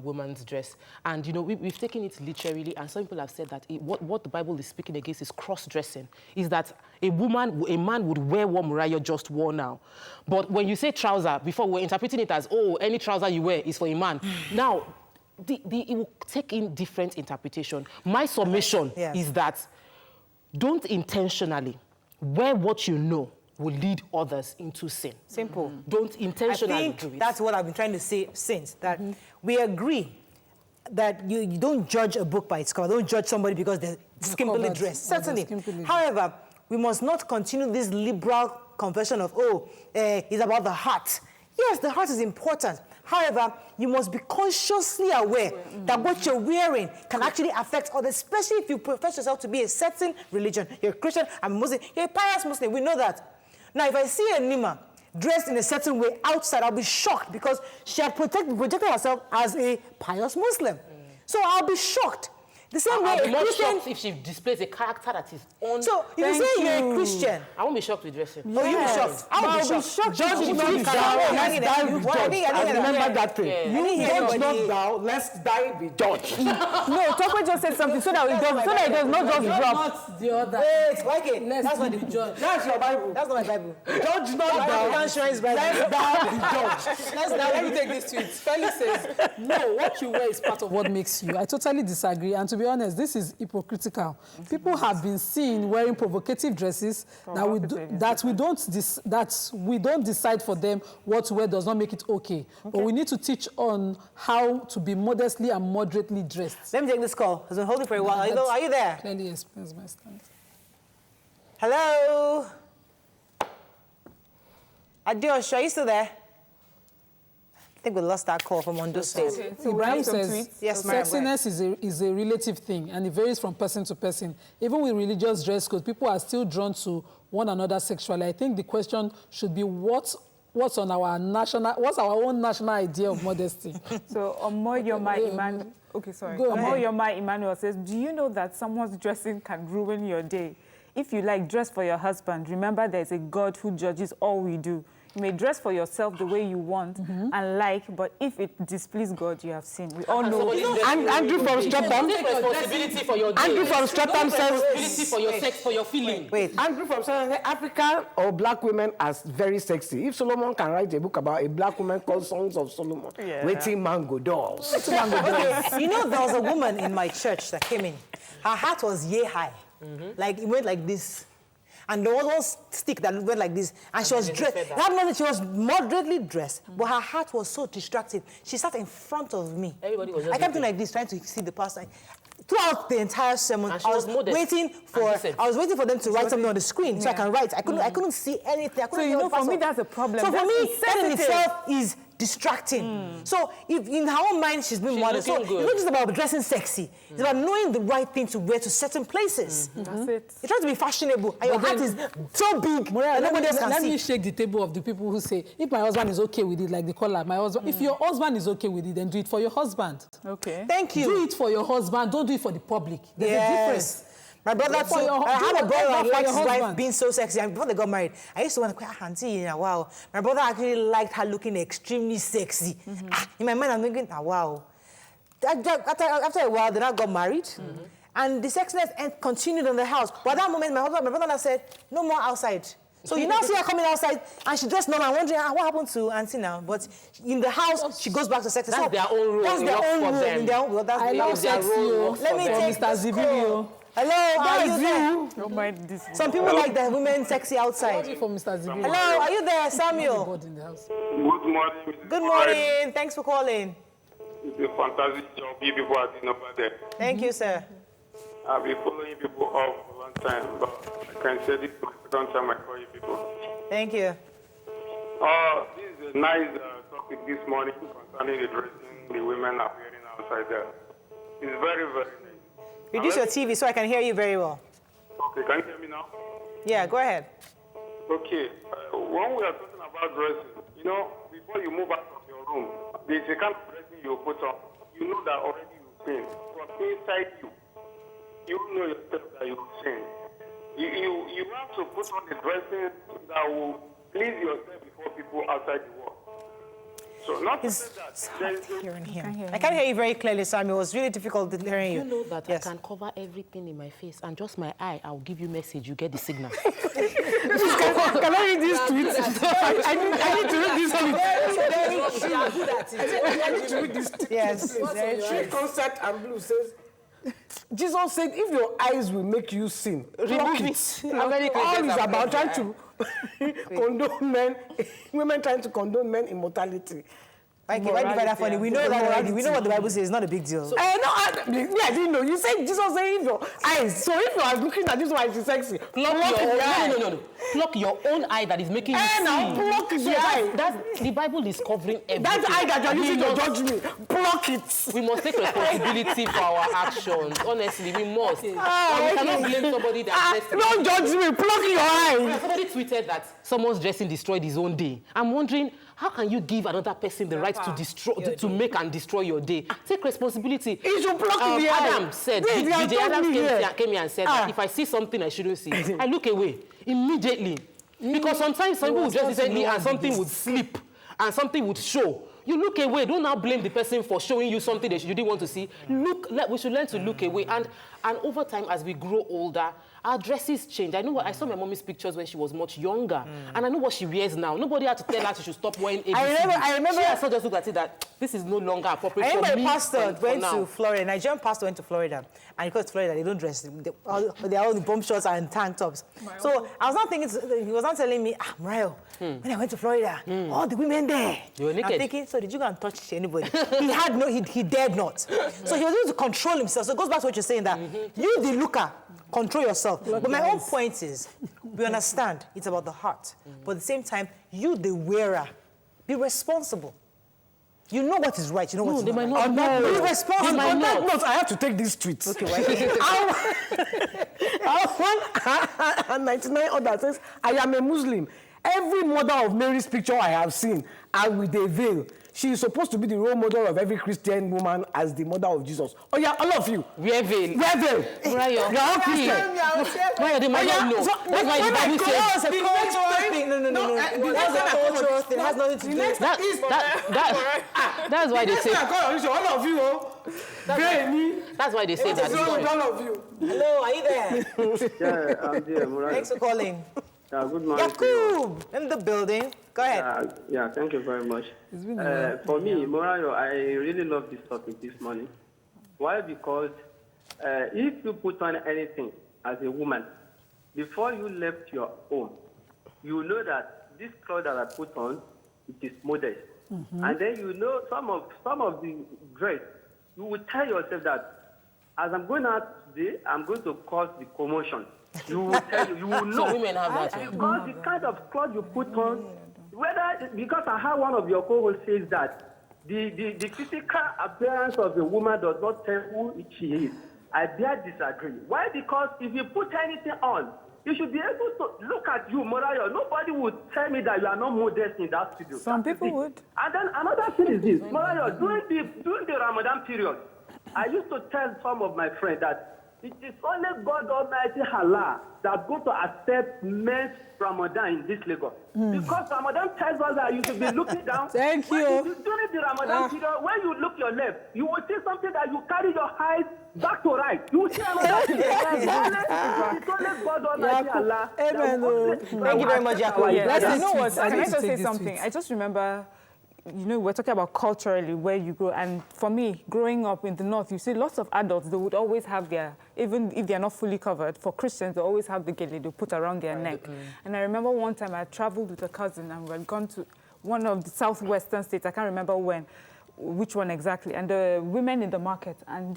woman's dress, and we've taken it literally, and some people have said that what the Bible is speaking against is cross-dressing. Is that a man would wear what Moriah just wore now, but when you say trouser, before we're interpreting it as any trouser you wear is for a man. Now, it will take in different interpretation. My submission is that don't intentionally wear what you know will lead others into sin. Simple. Don't intentionally do it. That's what I've been trying to say since, that we agree that you don't judge a book by its cover. Don't judge somebody because they're skimpily dressed. Certainly. However, we must not continue this liberal confession of, it's about the heart. Yes, the heart is important. However, you must be consciously aware that what you're wearing can actually affect others, especially if you profess yourself to be a certain religion. You're a Christian, I'm a Muslim, you're a pious Muslim, we know that. Now, if I see a Nima dressed in a certain way outside, I'll be shocked because she had projected herself as a pious Muslim. So I'll be shocked. The same way I'll be a more Christian... shocked if she displays a character that is on... So, if you say you're a Christian... I won't be shocked with dressing. Oh, you'll be shocked. I'll be shocked. Judge not thou, let's die with judge. I remember that thing. You judge not thou, let's die with judge. No, Tope just said something so that it does not just drop. Not the other. Wait, like it. That's not the judge. That's your Bible. That's not my Bible. Judge not thou, let's die with judge. Let me take this tweet. Felix says, no, what you wear is part of what makes you. I totally disagree. And to be honest, this is hypocritical. People have been seen wearing provocative dresses that we don't decide for them what to wear does not make it okay. But we need to teach on how to be modestly and moderately dressed. Let me take this call. I've been holding for a while. Are you there? Clearly explains my stance. Hello? Adios, are you still there? I think we lost that call from Ondo State. Ibrahim says, yes, sexiness is a relative thing, and it varies from person to person. Even with religious dress codes, people are still drawn to one another sexually. I think the question should be what's our own national idea of modesty? So, Omoyoma Emmanuel, Omoyoma Emmanuel says, do you know that someone's dressing can ruin your day? If you like dress for your husband, remember there's a God who judges all we do. You may dress for yourself the way you want and like, but if it displeases God, you have sinned. We all know. Andrew from Streatham. Responsibility for your day. Andrew from Streatham says. Responsibility for your sex, for your feeling. Wait. Andrew from Streatham says African or black women are very sexy. If Solomon can write a book about a black woman called Songs of Solomon, waiting mango dolls. Okay, you know, there was a woman in my church that came in. Her hat was yay high. Like, it went like this. And there was one stick that went like this. And she was dressed. That moment, she was moderately dressed, but her hat was so distracted. She sat in front of me. Everybody was just I kept doing like this, trying to see the pastor. Throughout the entire sermon, I was waiting for them to write something on the screen so I can write. I couldn't see anything. So, you know, for me, that's a problem. So for me, that in itself is distracting. So if in her own mind, she's being modest. So it's not just about dressing sexy. It's about knowing the right thing to wear to certain places. That's it. You're trying to be fashionable, and your hat is so big that nobody else can see. Let me shake the table of the people who say, if my husband is okay with it, like they call her, my husband. If your husband is okay with it, then do it for your husband. Okay. Thank you. Do it for your husband. Don't do it for the public. There's a difference. My brother too. I had a brother that liked his wife being so sexy. And before they got married, I used to want to auntie, wow. My brother actually liked her looking extremely sexy. In my mind, I'm thinking, wow. After a while, they now got married. And the sexiness continued in the house. But at that moment, my brother now said, no more outside. So you now see her coming outside, and she dressed normal. I'm wondering what happened to Auntie now. But in the house, she goes back to sex. That's their own rule. That's their own rule. In their own rule. I love sexy. Let me take Mr. Zibirio. Hello, are you there? Some people like the women sexy outside. Hello, are you there, Samuel? Good morning. Good morning. Thanks for calling. It's a fantastic job you people are doing over there. Thank you, sir. I've been following you people all for a long time, but I can say this is my second time I call you people. Thank you. This is a nice topic this morning concerning the dressing the women are wearing outside there. It's very, very nice. Reduce your TV so I can hear you very well. Okay, can you hear me now? Yeah, go ahead. Okay, when we are talking about dressing, you know, before you move out of your room, there's a kind of dressing you put on. You know that already you've sinned. But inside you, you know yourself that you've sinned. You have to put on the dressing that will please yourself before people outside the world. So not to say that hearing him. I can't hear you very clearly, Samuel. It was really difficult hearing you. You know that I can cover everything in my face, and just my eye, I'll give you message. You get the signal. Can I read this tweet? I need to read this tweet. I need to read this tweet. Yes. Tree Concert and Blue says, Jesus said, if your eyes will make you sin, remove it. All is about trying to condone men, women trying to condone men immortality. Why do you find that funny? We know that already. We know what the Bible says. It's not a big deal. No, I didn't know. You said Jesus said if your eyes. So if you are looking at this one, it's sexy. Pluck your eye. No. Pluck your own eye that is making you see. Now pluck the eye. That's the Bible is covering everything. That eye that you're using to judge me, pluck it. We must take responsibility for our actions. Honestly, we must. We cannot blame somebody that. Don't judge me. Pluck your eye. Somebody tweeted that someone's dressing destroyed his own day. I'm wondering, how can you give another person the right to destroy, to make and destroy your day? Take responsibility. You should pluck the eye. Adam said, DJ Adam came here and said that if I see something I shouldn't see, I look away immediately. Because sometimes some people would dress differently and something would slip and something would show. You look away. Don't now blame the person for showing you something that you didn't want to see. We should learn to look away. And over time, as we grow older, our dresses change. I saw my mommy's pictures when she was much younger, and I know what she wears now. Nobody had to tell her she should stop wearing ABC. I remember. She herself just looked at it that this is no longer appropriate for me. I remember a pastor went to Florida. A Nigerian pastor went to Florida, and because Florida, they don't dress. They are all the bomb shorts and tank tops. So I was not thinking. He was not telling me, Mariah, when I went to Florida, all the women there. You were naked. I'm thinking, so did you go and touch anybody? He dared not. So he was able to control himself. So it goes back to what you're saying that you, the looker, control yourself. But my own point is, we understand it's about the heart. But at the same time, you, the wearer, be responsible. You know what is right. You know what is not right. Be responsible. On that note, I have to take these tweets. Okay, why? And 99 others says, I am a Muslim. Every mother of Mary's picture I have seen, and with a veil, she is supposed to be the role model of every Christian woman as the mother of Jesus. Oh yeah, all of you. Wear veil. Wear veil. You're all Christian. Why they might not know? That's why the Bible says. It's a cultural thing. No. That's a cultural thing. It has nothing to do with That's why they say. All of you. That's why they say that. All of you. Hello, are you there? Yeah, I'm there, Murray. Thanks for calling. Good morning. Yakub, in the building. Go ahead. Yeah, thank you very much. For me, Morayo, I really love this topic this morning. Why? Because if you put on anything as a woman, before you left your home, you know that this clothes that I put on, it is modest. And then you know some of the dress, you will tell yourself that as I'm going out today, I'm going to cause the commotion. You will tell you will know. So women have that. Because the kind of clothes you put on, because I heard one of your co-hosts says that the physical appearance of a woman does not tell who she is. I dare disagree. Why? Because if you put anything on, you should be able to look at you, Morayo. Nobody would tell me that you are not modest in that studio. Some people would. And then another thing is this, Morayo, during the Ramadan period, I used to tell some of my friends that it is only God Almighty Allah that's going to accept men's Ramadan in this Lagos. Because Ramadan tells us that you should be looking down. Thank you. During the Ramadan period, when you look your left, you will see something that you carry your eyes back to right. You will see another thing. It's only God Almighty Allah. Amen. Thank you very much, Jacob. You know what? Can I just say something? I just remember, we're talking about culturally where you grow. And for me, growing up in the North, you see lots of adults, they would always have their, even if they're not fully covered, for Christians, they always have the gele they put around their neck. And I remember one time I traveled with a cousin and we had gone to one of the southwestern states, I can't remember which one exactly, and the women in the market, and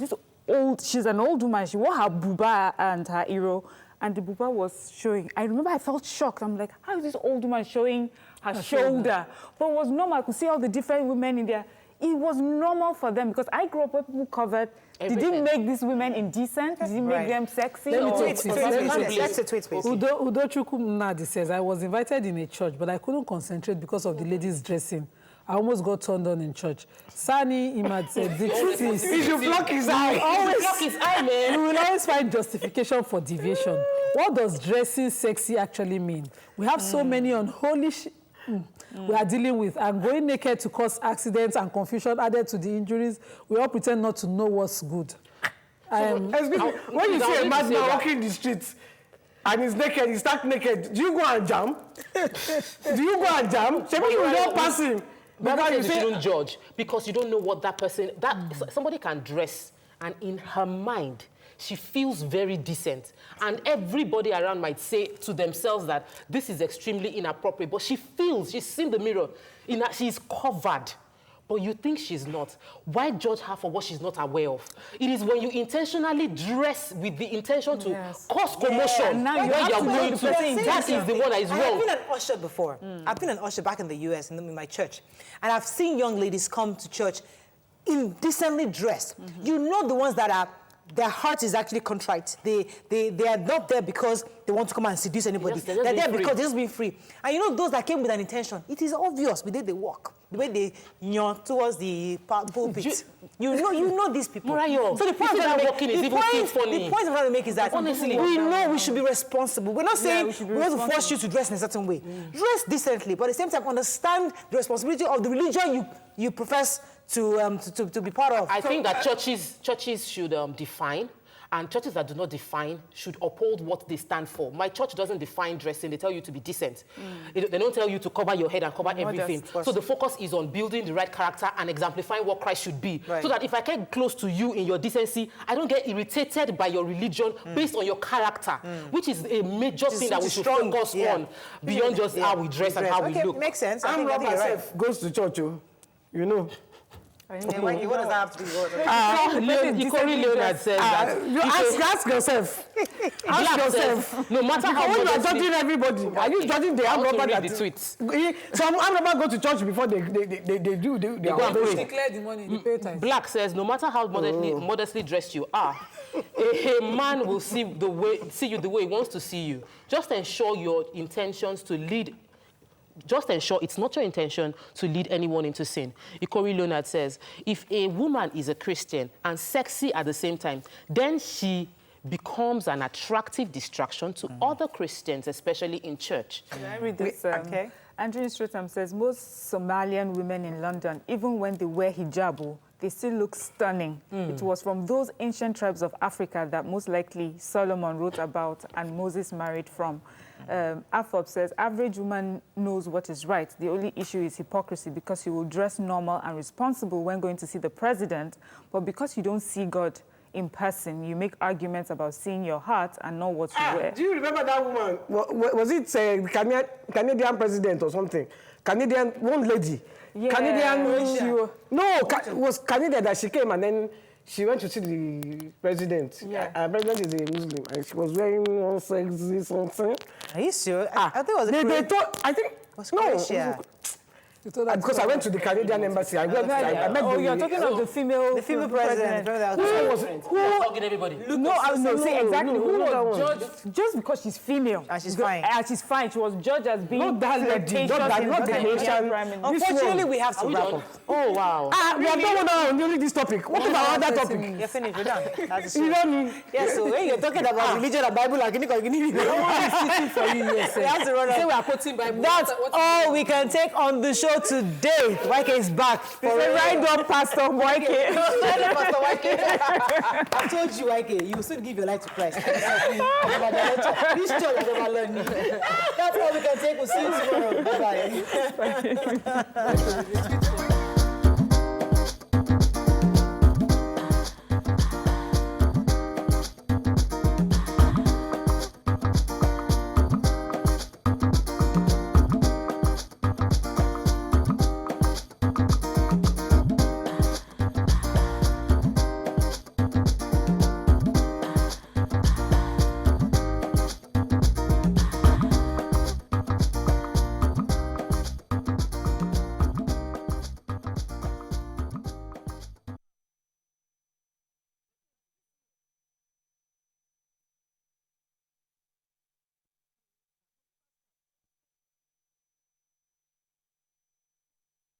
she's an old woman, she wore her buba and her hero, and the buba was showing. I remember I felt shocked. I'm like, how is this old woman showing her shoulder? But it was normal. I could see all the different women in there. It was normal for them because I grew up where people covered. Did it make these women indecent? Did it make them sexy? Let's tweet, please. Udochukwu Mnadi says, I was invited in a church, but I couldn't concentrate because of the ladies' dressing. I almost got turned on in church. Sani Imad said, the truth is, he should block his eye. Block his eye, man. You will always find justification for deviation. What does dressing sexy actually mean? We have so many unholy we are dealing with, and going naked to cause accidents and confusion added to the injuries. We all pretend not to know what's good. When you see a madman walking in the streets and he's naked, he's stark naked, do you go and jam? Do you go and jam? Maybe you don't pass him. But you shouldn't judge because you don't know what that person, somebody can dress and in her mind, she feels very decent. And everybody around might say to themselves that this is extremely inappropriate. But she feels, she's in the mirror, she's covered. but you think she's not. Why judge her for what she's not aware of? It is when you intentionally dress with the intention to cause commotion Now where you're going to. That is the one that is wrong. I've been an usher before. I've been an usher back in the US in my church. And I've seen young ladies come to church indecently dressed. You know the ones that are, their heart is actually contrite. They are not there because they want to come and seduce anybody. They're there because they're just being free. And you know those that came with an intention, it is obvious the way they walk, the way they yawn towards the pulpit. You know these people. Murayo, so the point I'm trying to make is that honestly, we know we should be responsible. We're not saying we want to force you to dress in a certain way. Dress decently, but at the same time understand the responsibility of the religion you profess to be part of. I think that churches should define, and churches that do not define should uphold what they stand for. My church doesn't define dressing. They tell you to be decent. They don't tell you to cover your head and cover everything. So the focus is on building the right character and exemplifying what Christ should be. Right. So that if I get close to you in your decency, I don't get irritated by your religion based on your character, which is a major thing that we should focus on beyond just how we dress and how we look. Makes sense. I'm Rob myself goes to church, you know. What does that have to do with Ikori Leonard says that. You ask yourself. Ask yourself. No matter how you are judging everybody, are you judging the armed robber that the tweets? Some armed robber go to church before they do they declare the money, they pay tithes. Black says no matter how modestly dressed you are, a man will see you the way he wants to see you. Just ensure your intentions to lead. Just ensure it's not your intention to lead anyone into sin. Ikori Leonard says, if a woman is a Christian and sexy at the same time, then she becomes an attractive distraction to other Christians, especially in church. Can I read this? Andrew Stratham says, most Somalian women in London, even when they wear hijab, they still look stunning. It was from those ancient tribes of Africa that most likely Solomon wrote about and Moses married from. Afop says, average woman knows what is right. The only issue is hypocrisy because you will dress normal and responsible when going to see the president, but because you don't see God in person, you make arguments about seeing your heart and not what you wear. Do you remember that woman? Was it Canadian president or something? Canadian, one lady. Yeah, Canadian. No, it was Canadian that she came and then she went to see the president. Yeah. Our president is a Muslim, and she was wearing one sexy something. Are you sure? I think it was because I went to the Canadian embassy. I met you're talking of the female president. Who was everybody? Exactly. Who was judged just because she's female and she's fine? And she's fine. She was judged as being not that lady, not the nation. Unfortunately, we have to wrap up. Oh wow! We are done on only this topic. What about other topic? You're finished. We're done. That's you don't need. Yes. So when you're talking about religion and Bible, like no one is sitting for you. Yes. We have to run up. We are quoting Bible. That's all we can take on the show today. YK is back. Right on, Pastor YK. Pastor YK. I told you, YK, you should give your life to Christ. This church is never learning. That's all we can take. We'll see you tomorrow. Bye-bye.